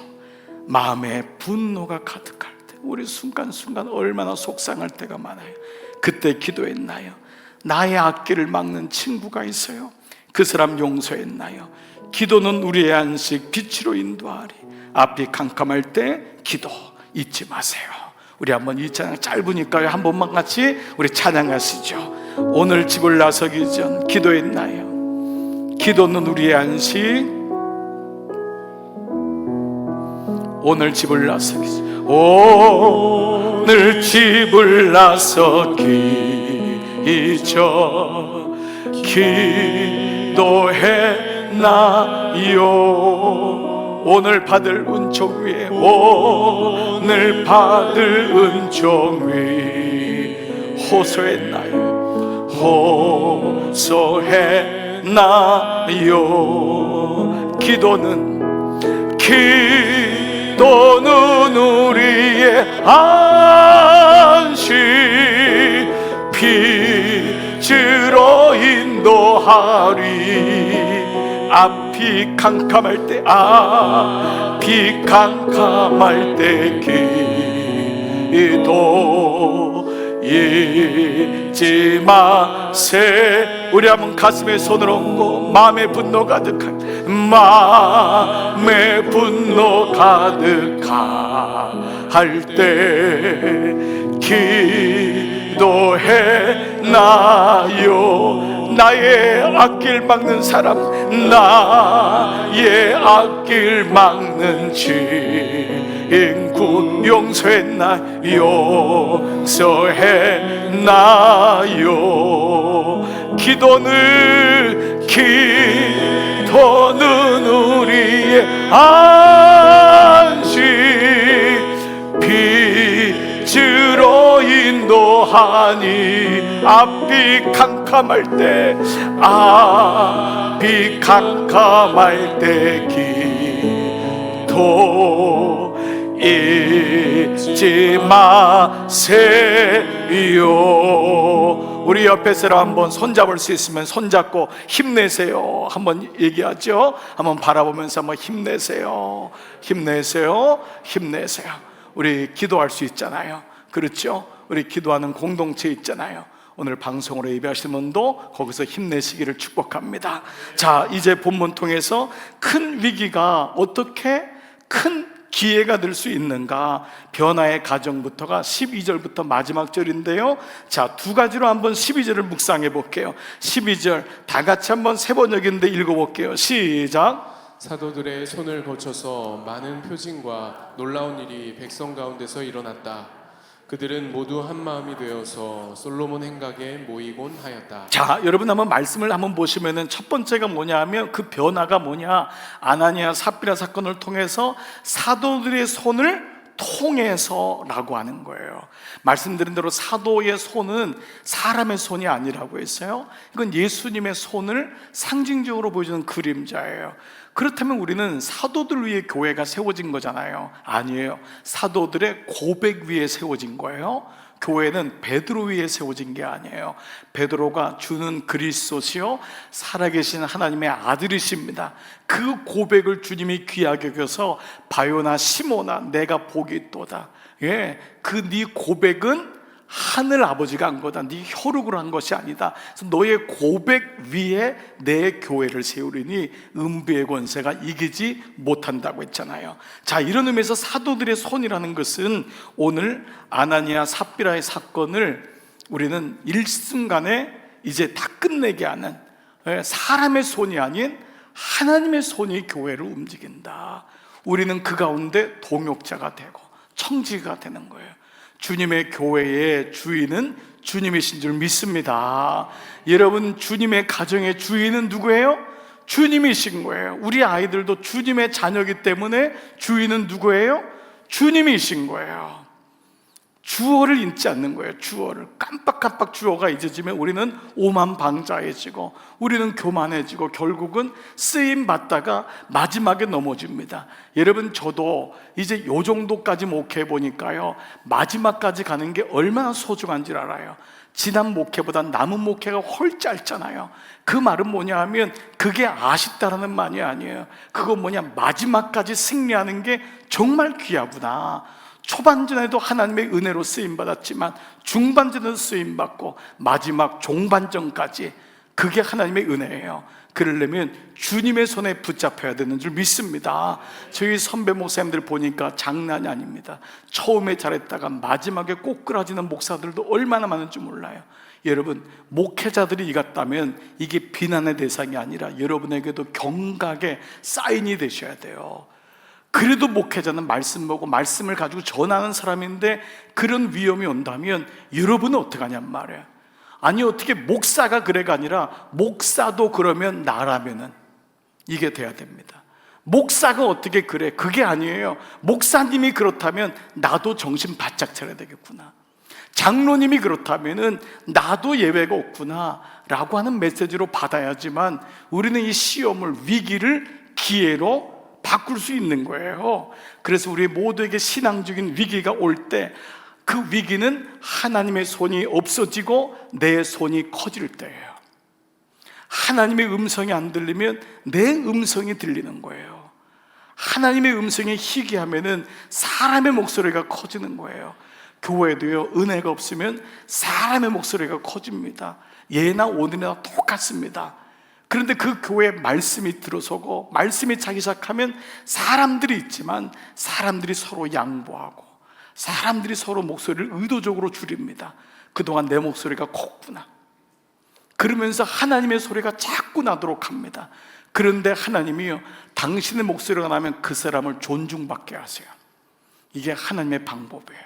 마음에 분노가 가득할 때, 우리 순간순간 얼마나 속상할 때가 많아요. 그때 기도했나요? 나의 앞길을 막는 친구가 있어요. 그 사람 용서했나요? 기도는 우리의 안식, 빛으로 인도하리. 앞이 캄캄할 때 기도 잊지 마세요. 우리 한번 이 찬양 짧으니까요, 한 번만 같이 우리 찬양하시죠. 오늘 집을 나서기 전 기도했나요? 기도는 우리의 안식, 오늘 집을 나서기 전, 오늘 집을 나서기 전 기도했나요? 오늘 받을 은총 위에, 오늘 받을 은총 위 호소했나요? 호소했나요? 기도는 우리의 안식, 빛으로 인도하리. 앞이 캄캄할 때, 앞이 캄캄할 때 기도 잊지 마세. 우리 한번 가슴에 손을 얹고 마음에 분노 가득할 때 기도했나요? 나의 앞길 막는 사람, 나의 앞길 막는 친구 용서했나요? 기도는 우리의 안식, 빛으로 인도하니. 앞이 캄캄할 때, 앞이 캄캄할 때 기도 잊지 마세요. 우리 옆에 사람 한번 손잡을 수 있으면 손잡고 힘내세요 한번 얘기하죠. 한번 바라보면서 한번 힘내세요, 힘내세요, 힘내세요. 우리 기도할 수 있잖아요. 그렇죠? 우리 기도하는 공동체 있잖아요. 오늘 방송으로 예배하시는 분도 거기서 힘내시기를 축복합니다. 자, 이제 본문 통해서 큰 위기가 어떻게 큰 기회가 될 수 있는가, 변화의 과정부터가 12절부터 마지막 절인데요. 자, 두 가지로 한번 12절을 묵상해 볼게요. 12절 다 같이 한번 세 번역인데 읽어볼게요. 시작. 사도들의 손을 거쳐서 많은 표징과 놀라운 일이 백성 가운데서 일어났다. 그들은 모두 한 마음이 되어서 솔로몬 행각에 모이곤 하였다. 자, 여러분 한번 말씀을 한번 보시면은 첫 번째가 뭐냐 하면 그 변화가 뭐냐, 아나니아 삽비라 사건을 통해서 사도들의 손을 통해서라고 하는 거예요. 말씀드린 대로 사도의 손은 사람의 손이 아니라고 했어요. 이건 예수님의 손을 상징적으로 보여주는 그림자예요. 그렇다면 우리는 사도들 위해 교회가 세워진 거잖아요. 아니에요. 사도들의 고백 위에 세워진 거예요. 교회는 베드로 위에 세워진 게 아니에요. 베드로가 주는 그리스도시요 살아계신 하나님의 아들이십니다. 그 고백을 주님이 귀하게 여겨서 바요나 시모나 내가 복이 있도다. 예, 그 네 고백은 하늘 아버지가 한 거다. 네 혈육으로 한 것이 아니다. 그래서 너의 고백 위에 내 교회를 세우리니 음부의 권세가 이기지 못한다고 했잖아요. 자, 이런 의미에서 사도들의 손이라는 것은 오늘 아나니아 삽비라의 사건을 우리는 일순간에 이제 다 끝내게 하는, 사람의 손이 아닌 하나님의 손이 교회를 움직인다. 우리는 그 가운데 동역자가 되고 청지가 되는 거예요. 주님의 교회의 주인은 주님이신 줄 믿습니다. 여러분, 주님의 가정의 주인은 누구예요? 주님이신 거예요. 우리 아이들도 주님의 자녀이기 때문에 주인은 누구예요? 주님이신 거예요. 주어를 잊지 않는 거예요. 주어를 깜빡깜빡 주어가 잊어지면 우리는 오만방자해지고 우리는 교만해지고 결국은 쓰임 받다가 마지막에 넘어집니다. 여러분, 저도 이제 요 정도까지 목회해 보니까요, 마지막까지 가는 게 얼마나 소중한지 알아요. 지난 목회보다 남은 목회가 훨 짧잖아요. 그 말은 뭐냐 하면 그게 아쉽다라는 말이 아니에요. 그건 뭐냐, 마지막까지 승리하는 게 정말 귀하구나. 초반전에도 하나님의 은혜로 쓰임받았지만 중반전에도 쓰임받고 마지막 종반전까지 그게 하나님의 은혜예요. 그러려면 주님의 손에 붙잡혀야 되는 줄 믿습니다. 저희 선배 목사님들 보니까 장난이 아닙니다. 처음에 잘했다가 마지막에 꼬꾸라지는 목사들도 얼마나 많은지 몰라요. 여러분, 목회자들이 이같다면 이게 비난의 대상이 아니라 여러분에게도 경각의 사인이 되셔야 돼요. 그래도 목회자는 말씀 보고 말씀을 가지고 전하는 사람인데 그런 위험이 온다면 여러분은 어떻게 하냔 말이에요. 아니, 어떻게 목사가 그래가 아니라 목사도 그러면 나라면은 이게 돼야 됩니다. 목사가 어떻게 그래? 그게 아니에요. 목사님이 그렇다면 나도 정신 바짝 차려야 되겠구나. 장로님이 그렇다면은 나도 예외가 없구나 라고 하는 메시지로 받아야지만 우리는 이 시험을, 위기를 기회로 바꿀 수 있는 거예요. 그래서 우리 모두에게 신앙적인 위기가 올 때 그 위기는 하나님의 손이 없어지고 내 손이 커질 때예요. 하나님의 음성이 안 들리면 내 음성이 들리는 거예요. 하나님의 음성이 희귀하면은 사람의 목소리가 커지는 거예요. 교회도요, 은혜가 없으면 사람의 목소리가 커집니다. 예나 오늘이나 똑같습니다. 그런데 그 교회에 말씀이 들어서고 말씀이 차기 시작하면 사람들이 있지만 사람들이 서로 양보하고 사람들이 서로 목소리를 의도적으로 줄입니다. 그동안 내 목소리가 컸구나. 그러면서 하나님의 소리가 자꾸 나도록 합니다. 그런데 하나님이요, 당신의 목소리가 나면 그 사람을 존중받게 하세요. 이게 하나님의 방법이에요.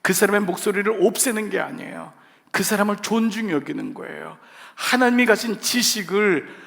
그 사람의 목소리를 없애는 게 아니에요. 그 사람을 존중히 여기는 거예요. 하나님이 가신 지식을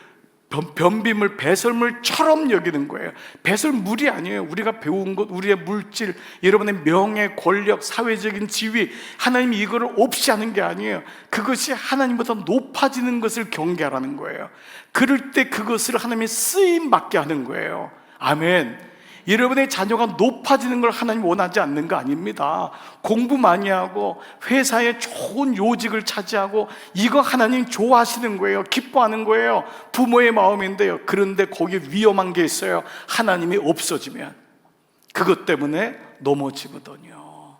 변비물, 배설물처럼 여기는 거예요. 배설물이 아니에요. 우리가 배운 것, 우리의 물질, 여러분의 명예, 권력, 사회적인 지위, 하나님이 이거를 없이 하는 게 아니에요. 그것이 하나님보다 높아지는 것을 경계하라는 거예요. 그럴 때 그것을 하나님이 쓰임받게 하는 거예요. 아멘. 여러분의 자녀가 높아지는 걸 하나님 원하지 않는 거 아닙니다. 공부 많이 하고 회사에 좋은 요직을 차지하고 이거 하나님 좋아하시는 거예요. 기뻐하는 거예요. 부모의 마음인데요. 그런데 거기 위험한 게 있어요. 하나님이 없어지면 그것 때문에 넘어지거든요.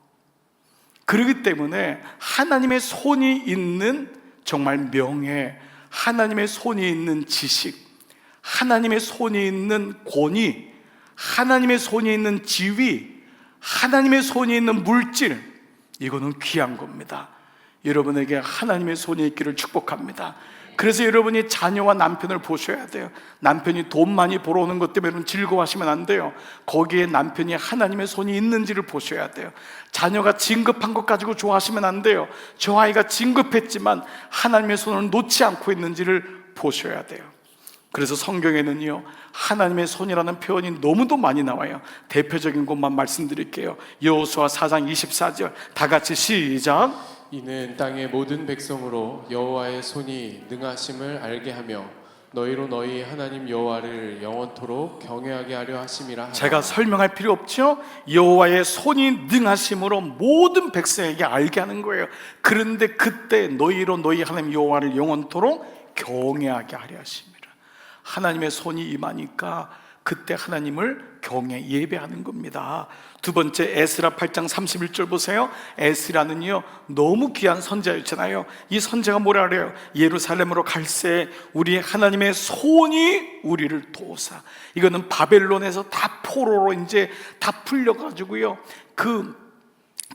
그렇기 때문에 하나님의 손이 있는 정말 명예, 하나님의 손이 있는 지식, 하나님의 손이 있는 권위, 하나님의 손이 있는 지위, 하나님의 손이 있는 물질, 이거는 귀한 겁니다. 여러분에게 하나님의 손이 있기를 축복합니다. 그래서 여러분이 자녀와 남편을 보셔야 돼요. 남편이 돈 많이 벌어오는 것 때문에 여러분 즐거워하시면 안 돼요. 거기에 남편이 하나님의 손이 있는지를 보셔야 돼요. 자녀가 진급한 것 가지고 좋아하시면 안 돼요. 저 아이가 진급했지만 하나님의 손을 놓지 않고 있는지를 보셔야 돼요. 그래서 성경에는요, 하나님의 손이라는 표현이 너무도 많이 나와요. 대표적인 것만 말씀드릴게요. 여호수아 4장 24절 다 같이 시작. 이는 땅의 모든 백성으로 여호와의 손이 능하심을 알게 하며 너희로 너희 하나님 여호와를 영원토록 경외하게 하려 하심이라 하라. 제가 설명할 필요 없죠? 여호와의 손이 능하심으로 모든 백성에게 알게 하는 거예요. 그런데 그때 너희로 너희 하나님 여호와를 영원토록 경외하게 하려 하심이라. 하나님의 손이 임하니까 그때 하나님을 경외 예배하는 겁니다. 두 번째, 에스라 8장 31절 보세요. 에스라는요 너무 귀한 선자였잖아요. 이 선자가 뭐라 그래요? 예루살렘으로 갈새 우리 하나님의 손이 우리를 도우사. 이거는 바벨론에서 다 포로로 이제 다 풀려가지고요 그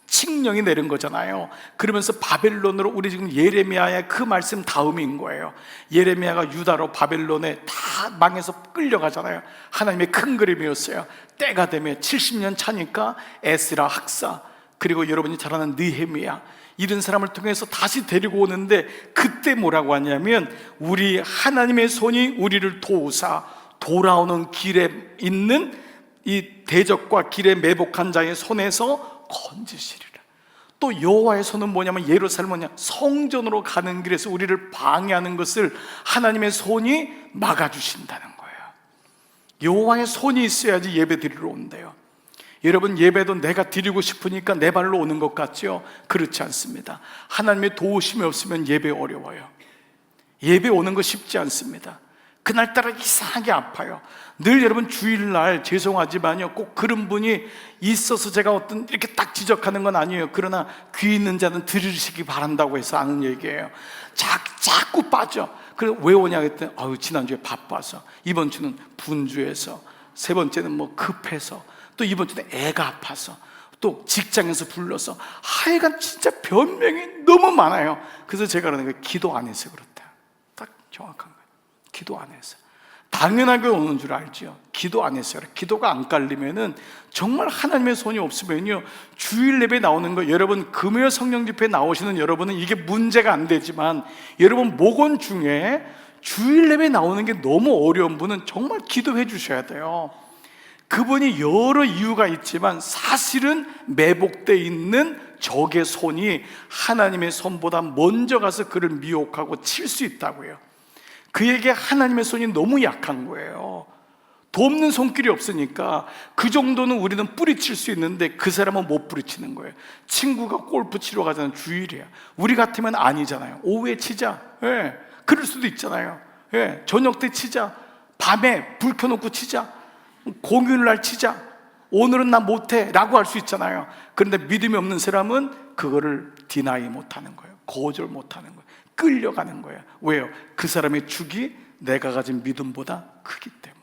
칙령이 내린 거잖아요. 그러면서 바벨론으로, 우리 지금 예레미야의 그 말씀 다음인 거예요. 예레미야가 유다로 바벨론에 다 망해서 끌려가잖아요. 하나님의 큰 그림이었어요. 때가 되면 70년 차니까 에스라 학사, 그리고 여러분이 잘 아는 느헤미야, 이런 사람을 통해서 다시 데리고 오는데 그때 뭐라고 하냐면 우리 하나님의 손이 우리를 도우사 돌아오는 길에 있는 이 대적과 길에 매복한 자의 손에서 건지시리라. 또 여호와의 손은 뭐냐면 예루살렘은 성전으로 가는 길에서 우리를 방해하는 것을 하나님의 손이 막아주신다는 거예요. 여호와의 손이 있어야지 예배 드리러 온대요. 여러분, 예배도 내가 드리고 싶으니까 내 발로 오는 것 같죠? 그렇지 않습니다. 하나님의 도우심이 없으면 예배 어려워요. 예배 오는 거 쉽지 않습니다. 그날따라 이상하게 아파요. 늘 여러분 주일날 죄송하지만요 꼭 그런 분이 있어서 제가 어떤 이렇게 딱 지적하는 건 아니에요. 그러나 귀 있는 자는 들으시기 바란다고 해서 하는 얘기예요. 자꾸 빠져. 그래서 왜 오냐 했더니 지난주에 바빠서, 이번 주는 분주해서, 세 번째는 뭐 급해서, 또 이번 주는 애가 아파서, 또 직장에서 불러서, 하여간 진짜 변명이 너무 많아요. 그래서 제가 그러는 거예요. 기도 안 해서 그렇다. 딱 정확한 거예요. 기도 안 해서. 당연하게 오는 줄 알죠. 기도 안 했어요. 기도가 안 깔리면은 정말 하나님의 손이 없으면요 주일 예배 나오는 거, 여러분 금요일 성령 집회 나오시는 여러분은 이게 문제가 안 되지만, 여러분 목원 중에 주일 예배 나오는 게 너무 어려운 분은 정말 기도해 주셔야 돼요. 그분이 여러 이유가 있지만 사실은 매복되어 있는 적의 손이 하나님의 손보다 먼저 가서 그를 미혹하고 칠 수 있다고요. 그에게 하나님의 손이 너무 약한 거예요. 돕는 손길이 없으니까 그 정도는 우리는 뿌리칠 수 있는데 그 사람은 못 뿌리치는 거예요. 친구가 골프 치러 가자는 주일이야. 우리 같으면 아니잖아요. 오후에 치자. 예, 그럴 수도 있잖아요. 예, 저녁 때 치자. 밤에 불 켜놓고 치자. 공휴일날 치자. 오늘은 나 못해 라고 할 수 있잖아요. 그런데 믿음이 없는 사람은 그거를 디나이 못하는 거예요. 거절 못하는 거예요. 끌려가는 거예요. 왜요? 그 사람의 축이 내가 가진 믿음보다 크기 때문에.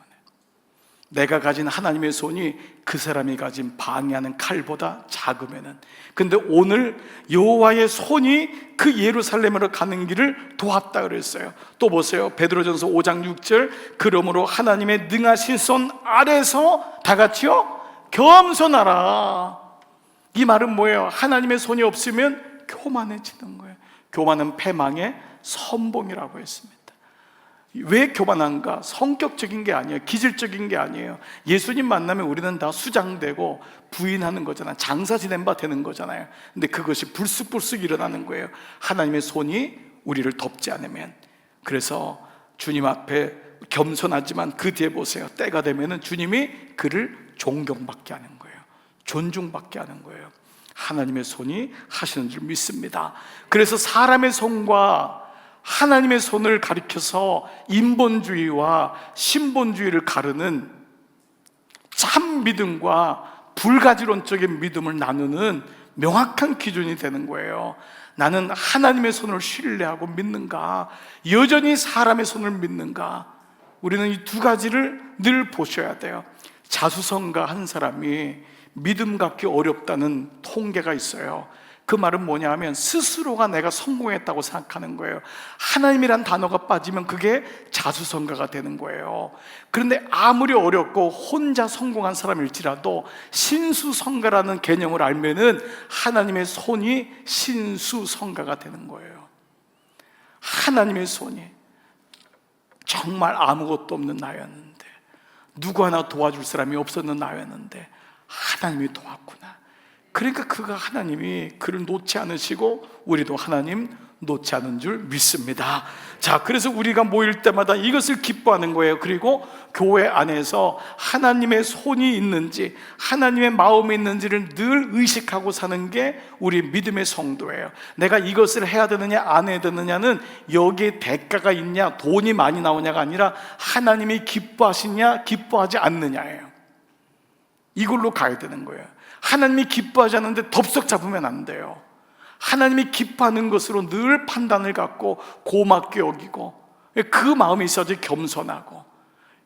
내가 가진 하나님의 손이 그 사람이 가진 방해하는 칼보다 작으면은. 근데 오늘 여호와의 손이 그 예루살렘으로 가는 길을 도왔다 그랬어요. 또 보세요. 베드로전서 5장 6절 그러므로 하나님의 능하신 손 아래서 다 같이요 겸손하라. 이 말은 뭐예요? 하나님의 손이 없으면 교만해지는 거예요. 교만은 패망의 선봉이라고 했습니다. 왜 교만한가? 성격적인 게 아니에요. 기질적인 게 아니에요. 예수님 만나면 우리는 다 수장되고 부인하는 거잖아요. 장사 지낸 바 되는 거잖아요. 근데 그것이 불쑥불쑥 일어나는 거예요. 하나님의 손이 우리를 덮지 않으면. 그래서 주님 앞에 겸손하지만 그 뒤에 보세요. 때가 되면은 주님이 그를 존경받게 하는 거예요. 존중받게 하는 거예요. 하나님의 손이 하시는 줄 믿습니다. 그래서 사람의 손과 하나님의 손을 가리켜서 인본주의와 신본주의를 가르는 참 믿음과 불가지론적인 믿음을 나누는 명확한 기준이 되는 거예요. 나는 하나님의 손을 신뢰하고 믿는가, 여전히 사람의 손을 믿는가. 우리는 이 두 가지를 늘 보셔야 돼요. 자수성가 한 사람이 믿음 갖기 어렵다는 통계가 있어요. 그 말은 뭐냐 하면 스스로가 내가 성공했다고 생각하는 거예요. 하나님이란 단어가 빠지면 그게 자수성가가 되는 거예요. 그런데 아무리 어렵고 혼자 성공한 사람일지라도 신수성가라는 개념을 알면은 하나님의 손이 신수성가가 되는 거예요. 하나님의 손이 정말 아무것도 없는 나였는데, 누구 하나 도와줄 사람이 없었는 나였는데 하나님이 도왔구나. 그러니까 그가 하나님이 그를 놓지 않으시고 우리도 하나님 놓지 않은 줄 믿습니다. 자, 그래서 우리가 모일 때마다 이것을 기뻐하는 거예요. 그리고 교회 안에서 하나님의 손이 있는지, 하나님의 마음이 있는지를 늘 의식하고 사는 게 우리 믿음의 성도예요. 내가 이것을 해야 되느냐 안 해야 되느냐는 여기에 대가가 있냐, 돈이 많이 나오냐가 아니라 하나님이 기뻐하시냐 기뻐하지 않느냐예요. 이걸로 가야 되는 거예요. 하나님이 기뻐하지 않는데 덥석 잡으면 안 돼요. 하나님이 기뻐하는 것으로 늘 판단을 갖고 고맙게 여기고, 그 마음이 있어야지 겸손하고.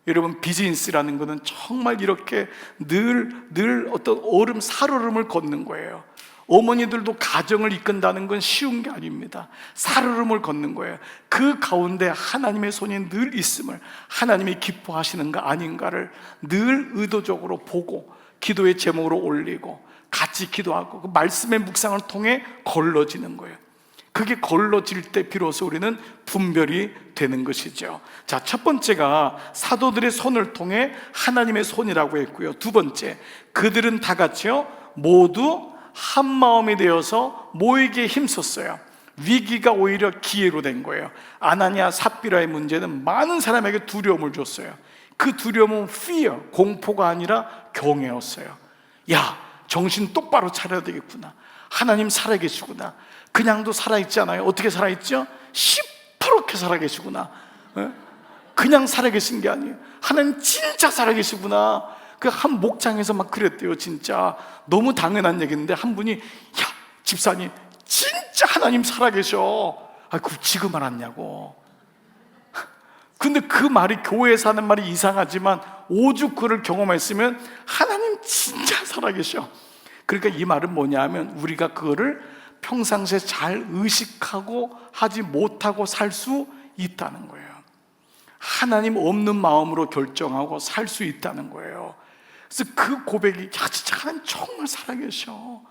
여러분, 비즈니스라는 것은 정말 이렇게 늘 어떤 살얼음을 걷는 거예요. 어머니들도 가정을 이끈다는 건 쉬운 게 아닙니다. 살얼음을 걷는 거예요. 그 가운데 하나님의 손이 늘 있음을, 하나님이 기뻐하시는가 아닌가를 늘 의도적으로 보고 기도의 제목으로 올리고 같이 기도하고 그 말씀의 묵상을 통해 걸러지는 거예요. 그게 걸러질 때 비로소 우리는 분별이 되는 것이죠. 자, 첫 번째가 사도들의 손을 통해 하나님의 손이라고 했고요. 두 번째, 그들은 다 같이요 모두 한 마음이 되어서 모이기에 힘썼어요. 위기가 오히려 기회로 된 거예요. 아나니아 삽비라의 문제는 많은 사람에게 두려움을 줬어요. 그 두려움은 fear, 공포가 아니라 경외였어요. 야, 정신 똑바로 차려야 되겠구나. 하나님 살아계시구나. 그냥도 살아있잖아요. 어떻게 살아있죠? 시퍼렇게 살아계시구나. 그냥 살아계신 게 아니에요. 하나님 진짜 살아계시구나. 그 한 목장에서 막 그랬대요. 진짜 너무 당연한 얘기인데 한 분이, 야, 집사님 진짜 하나님 살아계셔. 그 지금 알았냐고. 근데 그 말이 교회에서 하는 말이 이상하지만 오죽 그를 경험했으면 하나님 진짜 살아계셔. 그러니까 이 말은 뭐냐 하면 우리가 그거를 평상시에 잘 의식하고 하지 못하고 살 수 있다는 거예요. 하나님 없는 마음으로 결정하고 살 수 있다는 거예요. 그래서 그 고백이, 야, 진짜 하나님 정말 살아계셔.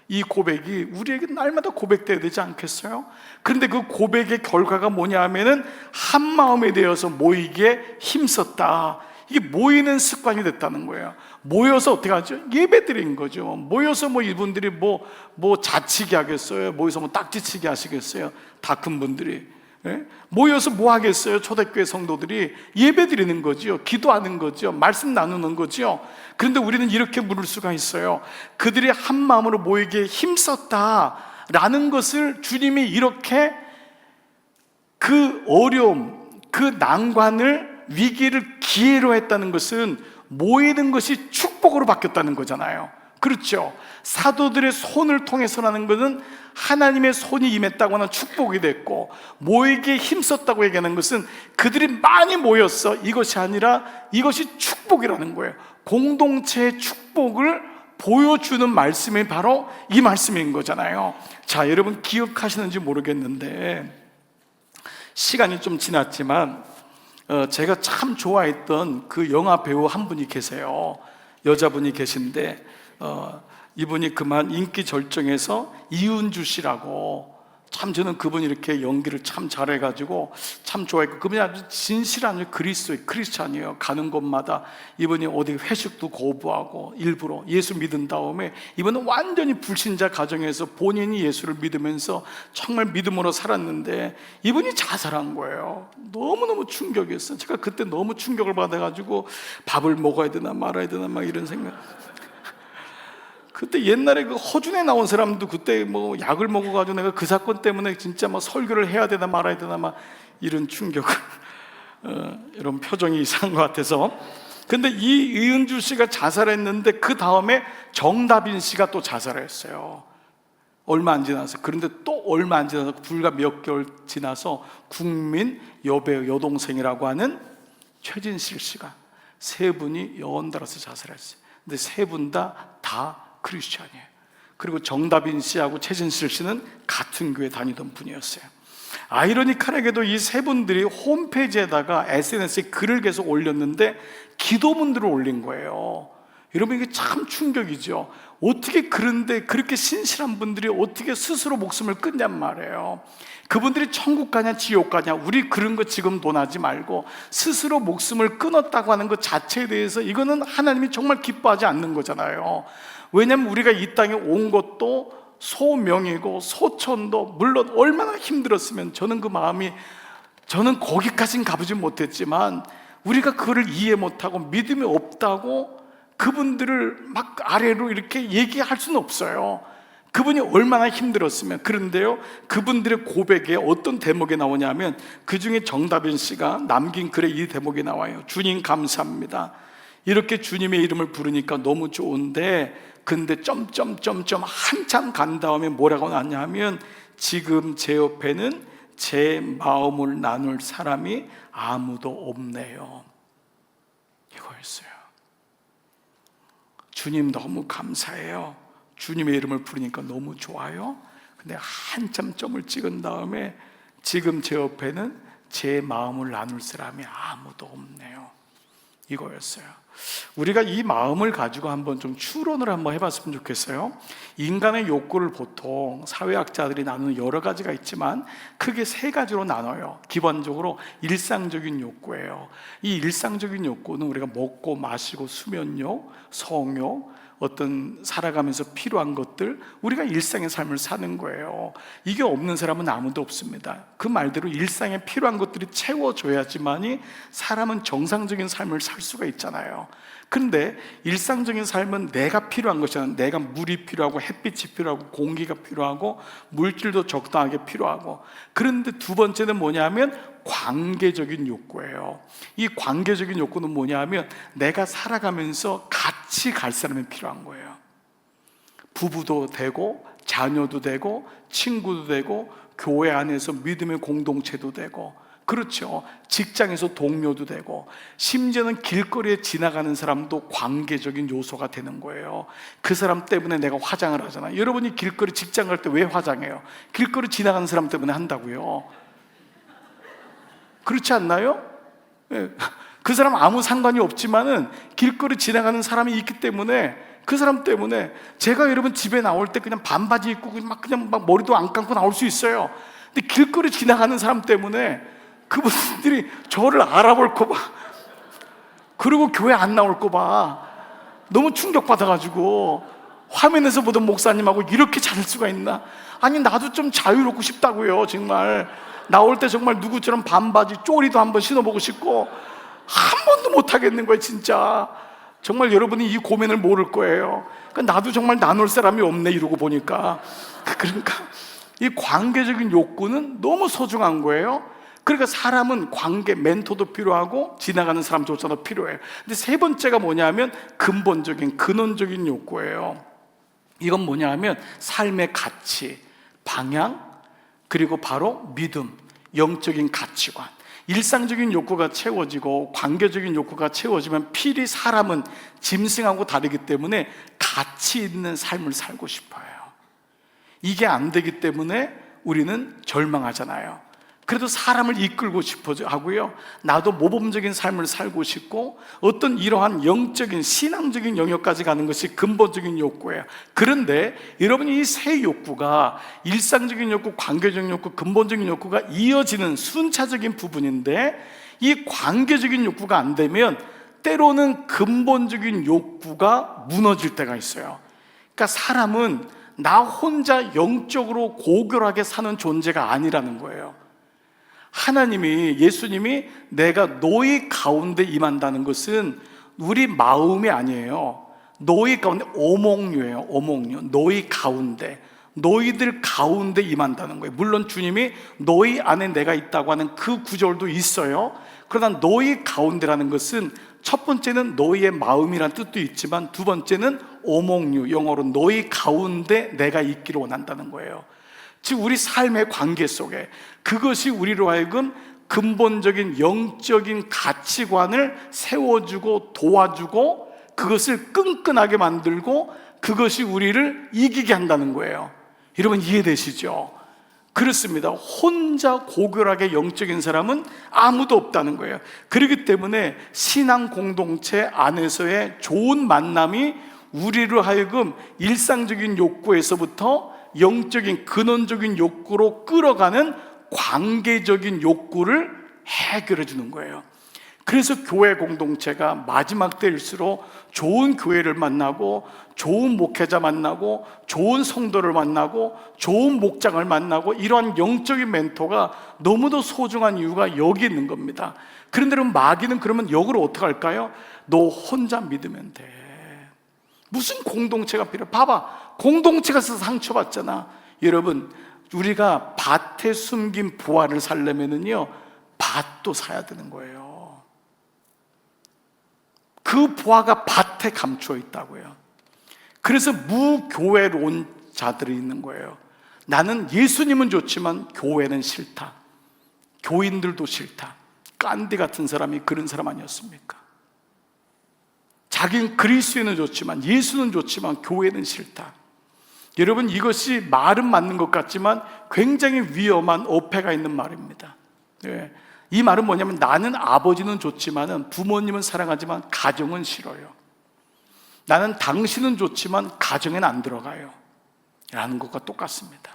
이 고백이 우리에게 날마다 고백돼야 되지 않겠어요? 그런데 그 고백의 결과가 뭐냐 하면은 한 마음에 되어서 모이기에 힘썼다. 이게 모이는 습관이 됐다는 거예요. 모여서 어떻게 하죠? 예배 드린 거죠. 모여서 뭐 이분들이 뭐 자치기 하겠어요? 모여서 뭐 딱지치기 하시겠어요? 다 큰 분들이. 예? 모여서 뭐 하겠어요? 초대교회 성도들이 예배 드리는 거죠. 기도하는 거죠. 말씀 나누는 거죠. 그런데 우리는 이렇게 물을 수가 있어요. 그들이 한 마음으로 모이기에 힘썼다라는 것을 주님이 이렇게 그 어려움, 그 난관을, 위기를 기회로 했다는 것은 모이는 것이 축복으로 바뀌었다는 거잖아요. 그렇죠? 사도들의 손을 통해서라는 것은 하나님의 손이 임했다거나 축복이 됐고, 모이기에 힘썼다고 얘기하는 것은 그들이 많이 모였어, 이것이 아니라 이것이 축복이라는 거예요. 공동체의 축복을 보여주는 말씀이 바로 이 말씀인 거잖아요. 자, 여러분 기억하시는지 모르겠는데 시간이 좀 지났지만 제가 참 좋아했던 그 영화 배우 한 분이 계세요. 여자분이 계신데 이분이 그만 인기 절정에서 이은주 씨라고, 참 저는 그분이 이렇게 연기를 참 잘해가지고 참 좋아했고, 그분이 아주 진실한 크리스찬이에요. 가는 곳마다 이분이 어디 회식도 거부하고 일부러 예수 믿은 다음에 이분은 완전히 불신자 가정에서 본인이 예수를 믿으면서 정말 믿음으로 살았는데 이분이 자살한 거예요. 너무너무 충격이었어요. 제가 그때 너무 충격을 받아가지고 밥을 먹어야 되나 말아야 되나 막 이런 생각. 그때 옛날에 그 허준에 나온 사람도 그때 뭐 약을 먹어가지고 내가 그 사건 때문에 진짜 뭐 설교를 해야 되나 말아야 되나 막 이런 충격을 이런 표정이 이상한 것 같아서. 근데 이 이은주 씨가 자살했는데 그 다음에 정다빈 씨가 또 자살했어요. 얼마 안 지나서. 그런데 또 얼마 안 지나서 불과 몇 개월 지나서 국민 여배우 여동생이라고 하는 최진실 씨가, 세 분이 연달아서 자살했어요. 근데 세 분 다 크리스찬이에요. 그리고 정다빈 씨하고 최진실 씨는 같은 교회 다니던 분이었어요. 아이러니컬하게도 이 세 분들이 홈페이지에다가 SNS에 글을 계속 올렸는데 기도문들을 올린 거예요. 여러분, 이게 참 충격이죠. 어떻게, 그런데 그렇게 신실한 분들이 어떻게 스스로 목숨을 끊냔 말이에요. 그분들이 천국 가냐 지옥 가냐, 우리 그런 거 지금 논하지 말고 스스로 목숨을 끊었다고 하는 것 자체에 대해서 이거는 하나님이 정말 기뻐하지 않는 거잖아요. 왜냐하면 우리가 이 땅에 온 것도 소명이고 소천도 물론 얼마나 힘들었으면, 저는 그 마음이, 저는 거기까지는 가보지 못했지만 우리가 그거를 이해 못하고 믿음이 없다고 그분들을 막 아래로 이렇게 얘기할 수는 없어요. 그분이 얼마나 힘들었으면. 그런데요, 그분들의 고백에 어떤 대목이 나오냐면, 그 중에 정다빈 씨가 남긴 글에 이 대목이 나와요. 주님 감사합니다. 이렇게 주님의 이름을 부르니까 너무 좋은데, 근데 점점점점 한참 간 다음에 뭐라고 나왔냐면, 지금 제 옆에는 제 마음을 나눌 사람이 아무도 없네요. 이거였어요. 주님 너무 감사해요. 주님의 이름을 부르니까 너무 좋아요. 근데 한참 점을 찍은 다음에 지금 제 옆에는 제 마음을 나눌 사람이 아무도 없네요. 이거였어요. 우리가 이 마음을 가지고 한번 좀 추론을 한번 해봤으면 좋겠어요. 인간의 욕구를 보통 사회학자들이 나누는 여러 가지가 있지만 크게 세 가지로 나눠요. 기본적으로 일상적인 욕구예요. 이 일상적인 욕구는 우리가 먹고 마시고 수면욕, 성욕, 어떤 살아가면서 필요한 것들, 우리가 일상의 삶을 사는 거예요. 이게 없는 사람은 아무도 없습니다. 그 말대로 일상에 필요한 것들이 채워져야지만이 사람은 정상적인 삶을 살 수가 있잖아요. 그런데 일상적인 삶은 내가 필요한 것이잖아요. 내가 물이 필요하고 햇빛이 필요하고 공기가 필요하고 물질도 적당하게 필요하고. 그런데 두 번째는 뭐냐면 관계적인 욕구예요. 이 관계적인 욕구는 뭐냐면 내가 살아가면서 같이 갈 사람이 필요한 거예요. 부부도 되고 자녀도 되고 친구도 되고 교회 안에서 믿음의 공동체도 되고, 그렇죠. 직장에서 동료도 되고, 심지어는 길거리에 지나가는 사람도 관계적인 요소가 되는 거예요. 그 사람 때문에 내가 화장을 하잖아요. 여러분이 길거리 직장 갈 때 왜 화장해요? 길거리 지나가는 사람 때문에 한다고요. 그렇지 않나요? 그 사람 아무 상관이 없지만은 길거리 지나가는 사람이 있기 때문에, 그 사람 때문에 제가 여러분 집에 나올 때 그냥 반바지 입고 그냥 막 머리도 안 감고 나올 수 있어요. 근데 길거리 지나가는 사람 때문에 그분들이 저를 알아볼까 봐, 그리고 교회 안 나올까 봐 너무 충격받아가지고, 화면에서 보던 목사님하고 이렇게 잘 수가 있나? 아니, 나도 좀 자유롭고 싶다고요. 정말 나올 때 정말 누구처럼 반바지 쪼리도 한번 신어보고 싶고, 한 번도 못 하겠는 거예요. 진짜 정말 여러분이 이 고민을 모를 거예요. 그러니까 나도 정말 나눌 사람이 없네 이러고 보니까. 그러니까 이 관계적인 욕구는 너무 소중한 거예요. 그러니까 사람은 관계, 멘토도 필요하고 지나가는 사람조차도 필요해요. 근데 세 번째가 뭐냐면 근본적인, 근원적인 욕구예요. 이건 뭐냐면 삶의 가치, 방향, 그리고 바로 믿음, 영적인 가치관. 일상적인 욕구가 채워지고 관계적인 욕구가 채워지면 필히 사람은 짐승하고 다르기 때문에 가치 있는 삶을 살고 싶어요. 이게 안 되기 때문에 우리는 절망하잖아요. 그래도 사람을 이끌고 싶어 하고요, 나도 모범적인 삶을 살고 싶고, 어떤 이러한 영적인 신앙적인 영역까지 가는 것이 근본적인 욕구예요. 그런데 여러분이 이 세 욕구가 일상적인 욕구, 관계적인 욕구, 근본적인 욕구가 이어지는 순차적인 부분인데, 이 관계적인 욕구가 안 되면 때로는 근본적인 욕구가 무너질 때가 있어요. 그러니까 사람은 나 혼자 영적으로 고결하게 사는 존재가 아니라는 거예요. 하나님이, 예수님이 내가 너희 가운데 임한다는 것은 우리 마음이 아니에요. 너희 가운데, 오목류예요. 오목류. 너희 가운데, 너희들 가운데 임한다는 거예요. 물론 주님이 너희 안에 내가 있다고 하는 그 구절도 있어요. 그러나 너희 가운데라는 것은 첫 번째는 너희의 마음이라는 뜻도 있지만, 두 번째는 오목류, 영어로 너희 가운데 내가 있기를 원한다는 거예요. 즉 우리 삶의 관계 속에 그것이 우리로 하여금 근본적인 영적인 가치관을 세워주고 도와주고, 그것을 끈끈하게 만들고, 그것이 우리를 이기게 한다는 거예요. 여러분 이해되시죠? 그렇습니다. 혼자 고결하게 영적인 사람은 아무도 없다는 거예요. 그렇기 때문에 신앙 공동체 안에서의 좋은 만남이 우리로 하여금 일상적인 욕구에서부터 영적인 근원적인 욕구로 끌어가는 관계적인 욕구를 해결해 주는 거예요. 그래서 교회 공동체가 마지막 때일수록 좋은 교회를 만나고 좋은 목회자 만나고 좋은 성도를 만나고 좋은 목장을 만나고 이러한 영적인 멘토가 너무도 소중한 이유가 여기 있는 겁니다. 그런데 그럼 마귀는 그러면 역으로 어떻게 할까요? 너 혼자 믿으면 돼. 무슨 공동체가 필요해? 봐봐, 공동체가 있어서 상처받잖아. 여러분, 우리가 밭에 숨긴 부활을 살려면은요 밭도 사야 되는 거예요. 그 부활가 밭에 감추어 있다고요. 그래서 무교회론자들이 있는 거예요. 나는 예수님은 좋지만 교회는 싫다. 교인들도 싫다. 깐디 같은 사람이 그런 사람 아니었습니까? 자기는 그리스도는 좋지만 예수는 좋지만 교회는 싫다. 여러분 이것이 말은 맞는 것 같지만 굉장히 위험한 어폐가 있는 말입니다. 네. 이 말은 뭐냐면 나는 아버지는 좋지만 부모님은 사랑하지만 가정은 싫어요. 나는 당신은 좋지만 가정엔 안 들어가요 라는 것과 똑같습니다.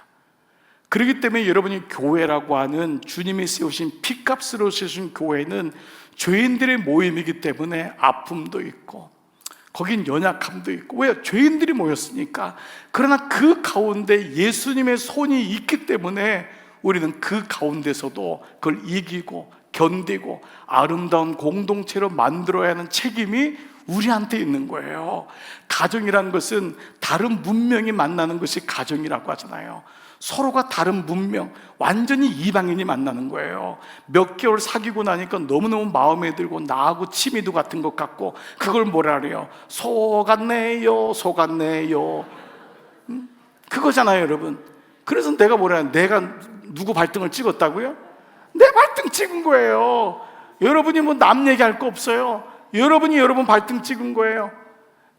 그렇기 때문에 여러분이 교회라고 하는 주님이 세우신 피값으로 세우신 교회는 죄인들의 모임이기 때문에 아픔도 있고 거긴 연약함도 있고, 왜? 죄인들이 모였으니까. 그러나 그 가운데 예수님의 손이 있기 때문에 우리는 그 가운데서도 그걸 이기고 견디고 아름다운 공동체로 만들어야 하는 책임이 우리한테 있는 거예요. 가정이라는 것은 다른 문명이 만나는 것이 가정이라고 하잖아요. 서로가 다른 문명, 완전히 이방인이 만나는 거예요. 몇 개월 사귀고 나니까 너무너무 마음에 들고 나하고 취미도 같은 것 같고, 그걸 뭐라 그래요? 속았네요, 속았네요. 그거잖아요, 여러분. 그래서 내가 뭐라 해요? 내가 누구 발등을 찍었다고요? 내 발등 찍은 거예요. 여러분이 뭐 남 얘기할 거 없어요. 여러분이 여러분 발등 찍은 거예요.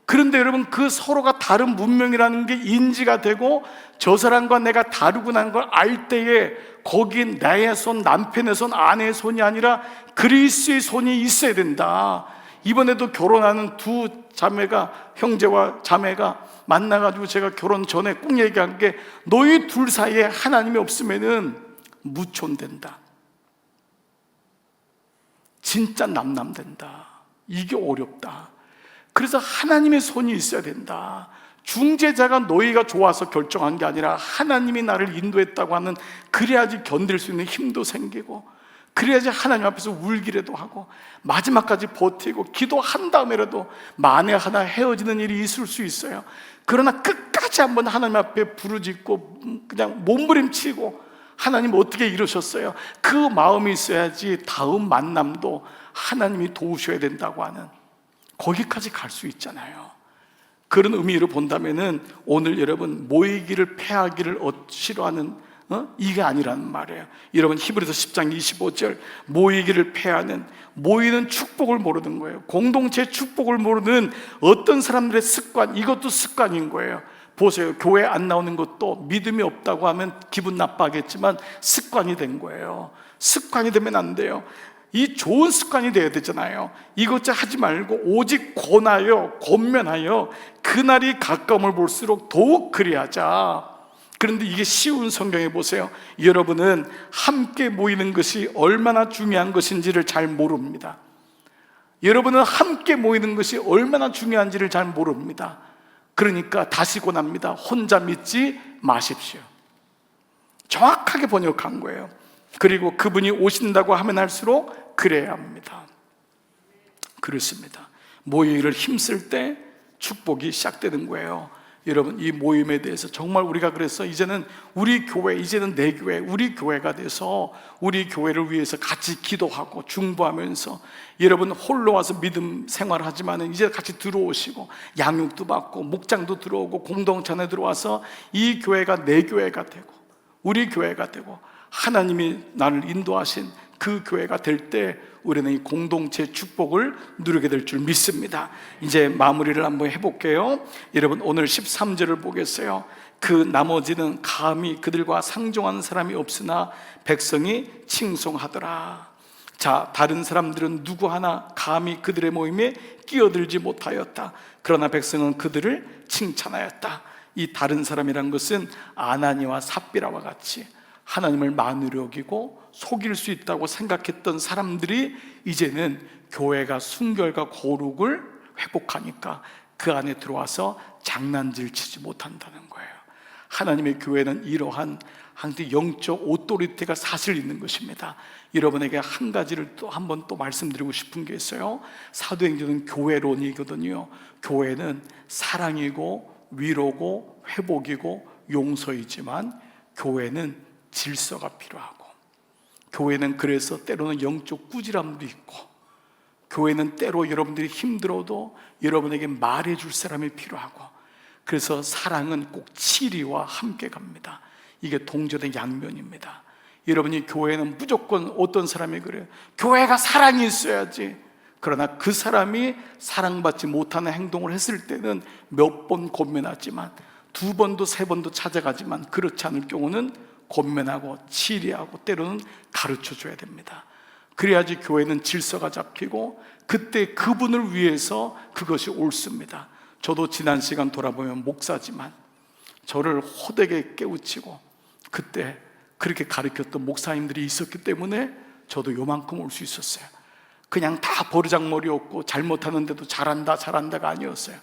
그런데 여러분 그 서로가 다른 문명이라는 게 인지가 되고 저 사람과 내가 다르구나 걸 알 때에 거기 나의 손, 남편의 손, 아내의 손이 아니라 그리스도의 손이 있어야 된다. 이번에도 결혼하는 두 자매가, 형제와 자매가 만나가지고 제가 결혼 전에 꼭 얘기한 게 너희 둘 사이에 하나님이 없으면은 무촌된다. 진짜 남남된다. 이게 어렵다. 그래서 하나님의 손이 있어야 된다. 중재자가 너희가 좋아서 결정한 게 아니라 하나님이 나를 인도했다고 하는, 그래야지 견딜 수 있는 힘도 생기고, 그래야지 하나님 앞에서 울기라도 하고 마지막까지 버티고 기도한 다음에라도 만에 하나 헤어지는 일이 있을 수 있어요. 그러나 끝까지 한번 하나님 앞에 부르짖고 그냥 몸부림치고 하나님 어떻게 이러셨어요? 그 마음이 있어야지 다음 만남도 하나님이 도우셔야 된다고 하는, 거기까지 갈 수 있잖아요. 그런 의미로 본다면은 오늘 여러분 모이기를 패하기를 싫어하는 이게 아니라는 말이에요. 여러분 히브리서 10장 25절 모이기를 패하는, 모이는 축복을 모르는 거예요. 공동체 축복을 모르는 어떤 사람들의 습관, 이것도 습관인 거예요. 보세요. 교회 안 나오는 것도 믿음이 없다고 하면 기분 나빠하겠지만 습관이 된 거예요. 습관이 되면 안 돼요. 이 좋은 습관이 돼야 되잖아요. 이것저것 하지 말고 오직 권하여 권면하여 그날이 가까움을 볼수록 더욱 그리하자. 그런데 이게 쉬운 성경에 보세요. 여러분은 함께 모이는 것이 얼마나 중요한 것인지를 잘 모릅니다. 여러분은 함께 모이는 것이 얼마나 중요한지를 잘 모릅니다. 그러니까 다시 권합니다. 혼자 믿지 마십시오. 정확하게 번역한 거예요. 그리고 그분이 오신다고 하면 할수록 그래야 합니다. 그렇습니다. 모이기를 힘쓸 때 축복이 시작되는 거예요. 여러분 이 모임에 대해서 정말 우리가 그래서 이제는 우리 교회, 이제는 내 교회, 우리 교회가 돼서 우리 교회를 위해서 같이 기도하고 중보하면서, 여러분 홀로 와서 믿음 생활하지만 이제 같이 들어오시고 양육도 받고 목장도 들어오고 공동체 안에 들어와서 이 교회가 내 교회가 되고 우리 교회가 되고 하나님이 나를 인도하신 그 교회가 될 때 우리는 이 공동체의 축복을 누리게 될 줄 믿습니다. 이제 마무리를 한번 해볼게요. 여러분, 오늘 13절을 보겠어요. 그 나머지는 감히 그들과 상종하는 사람이 없으나 백성이 칭송하더라. 자, 다른 사람들은 누구 하나 감히 그들의 모임에 끼어들지 못하였다. 그러나 백성은 그들을 칭찬하였다. 이 다른 사람이란 것은 아나니와 삽비라와 같이 하나님을 만으로 여기고 속일 수 있다고 생각했던 사람들이 이제는 교회가 순결과 거룩을 회복하니까 그 안에 들어와서 장난질 치지 못한다는 거예요. 하나님의 교회는 이러한 영적 오토리티가 사실 있는 것입니다. 여러분에게 한 가지를 또 한 번 또 말씀드리고 싶은 게 있어요. 사도행전은 교회론이거든요. 교회는 사랑이고 위로고 회복이고 용서이지만 교회는 질서가 필요하고, 교회는 그래서 때로는 영적 꾸지람도 있고, 교회는 때로 여러분들이 힘들어도 여러분에게 말해줄 사람이 필요하고, 그래서 사랑은 꼭 치리와 함께 갑니다. 이게 동전의 양면입니다. 여러분이 교회는 무조건 어떤 사람이 그래요. 교회가 사랑이 있어야지. 그러나 그 사람이 사랑받지 못하는 행동을 했을 때는 몇 번 권면하지만, 두 번도 세 번도 찾아가지만, 그렇지 않을 경우는 권면하고 치리하고 때로는 가르쳐 줘야 됩니다. 그래야지 교회는 질서가 잡히고 그때 그분을 위해서 그것이 옳습니다. 저도 지난 시간 돌아보면 목사지만 저를 호되게 깨우치고 그때 그렇게 가르쳤던 목사님들이 있었기 때문에 저도 요만큼 올 수 있었어요. 그냥 다 버르장머리였고 잘못하는데도 잘한다가 아니었어요.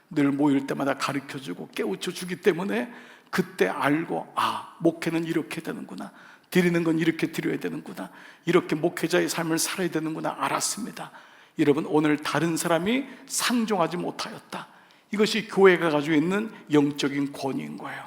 늘 모일 때마다 가르쳐주고 깨우쳐주기 때문에 그때 알고, 목회는 이렇게 되는구나, 드리는 건 이렇게 드려야 되는구나, 이렇게 목회자의 삶을 살아야 되는구나 알았습니다. 여러분, 오늘 다른 사람이 상종하지 못하였다. 이것이 교회가 가지고 있는 영적인 권위인 거예요.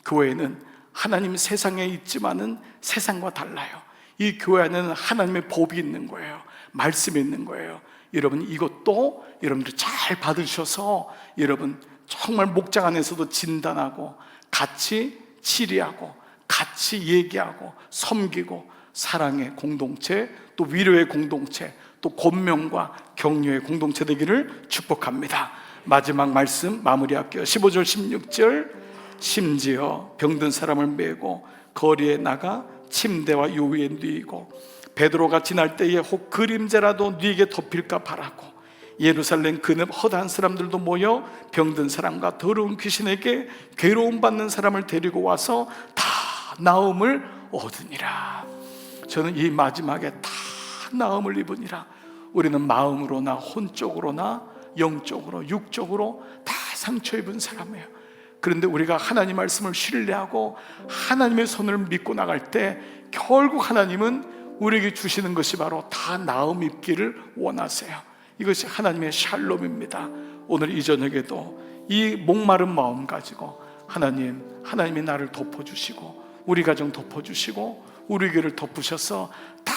교회는 하나님 세상에 있지만은 세상과 달라요. 이 교회 안에는 하나님의 법이 있는 거예요. 말씀이 있는 거예요. 여러분, 이것도 여러분들이 잘 받으셔서 여러분 정말 목장 안에서도 진단하고 같이 치리하고 같이 얘기하고 섬기고 사랑의 공동체, 또 위로의 공동체, 또 권면과 격려의 공동체 되기를 축복합니다. 마지막 말씀 마무리할게요. 15절 16절. 심지어 병든 사람을 메고 거리에 나가 침대와 요위에 누이고 베드로가 지날 때에 혹 그림자라도 네게 덮일까 바라고 예루살렘 근읍 허다한 사람들도 모여 병든 사람과 더러운 귀신에게 괴로움 받는 사람을 데리고 와서 다 나음을 얻으니라. 저는 이 마지막에 다 나음을 입으니라. 우리는 마음으로나 혼적으로나 영적으로 육적으로 다 상처 입은 사람이에요. 그런데 우리가 하나님 말씀을 신뢰하고 하나님의 손을 믿고 나갈 때 결국 하나님은 우리에게 주시는 것이 바로 다 나음 입기를 원하세요. 이것이 하나님의 샬롬입니다. 오늘 이 저녁에도 이 목마른 마음 가지고 하나님이 나를 덮어주시고 우리 가정 덮어주시고 우리 교회를 덮으셔서 다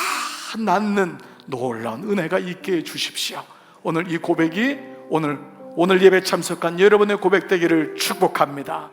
낫는 놀라운 은혜가 있게 해주십시오. 오늘 이 고백이 오늘 예배 참석한 여러분의 고백 되기를 축복합니다.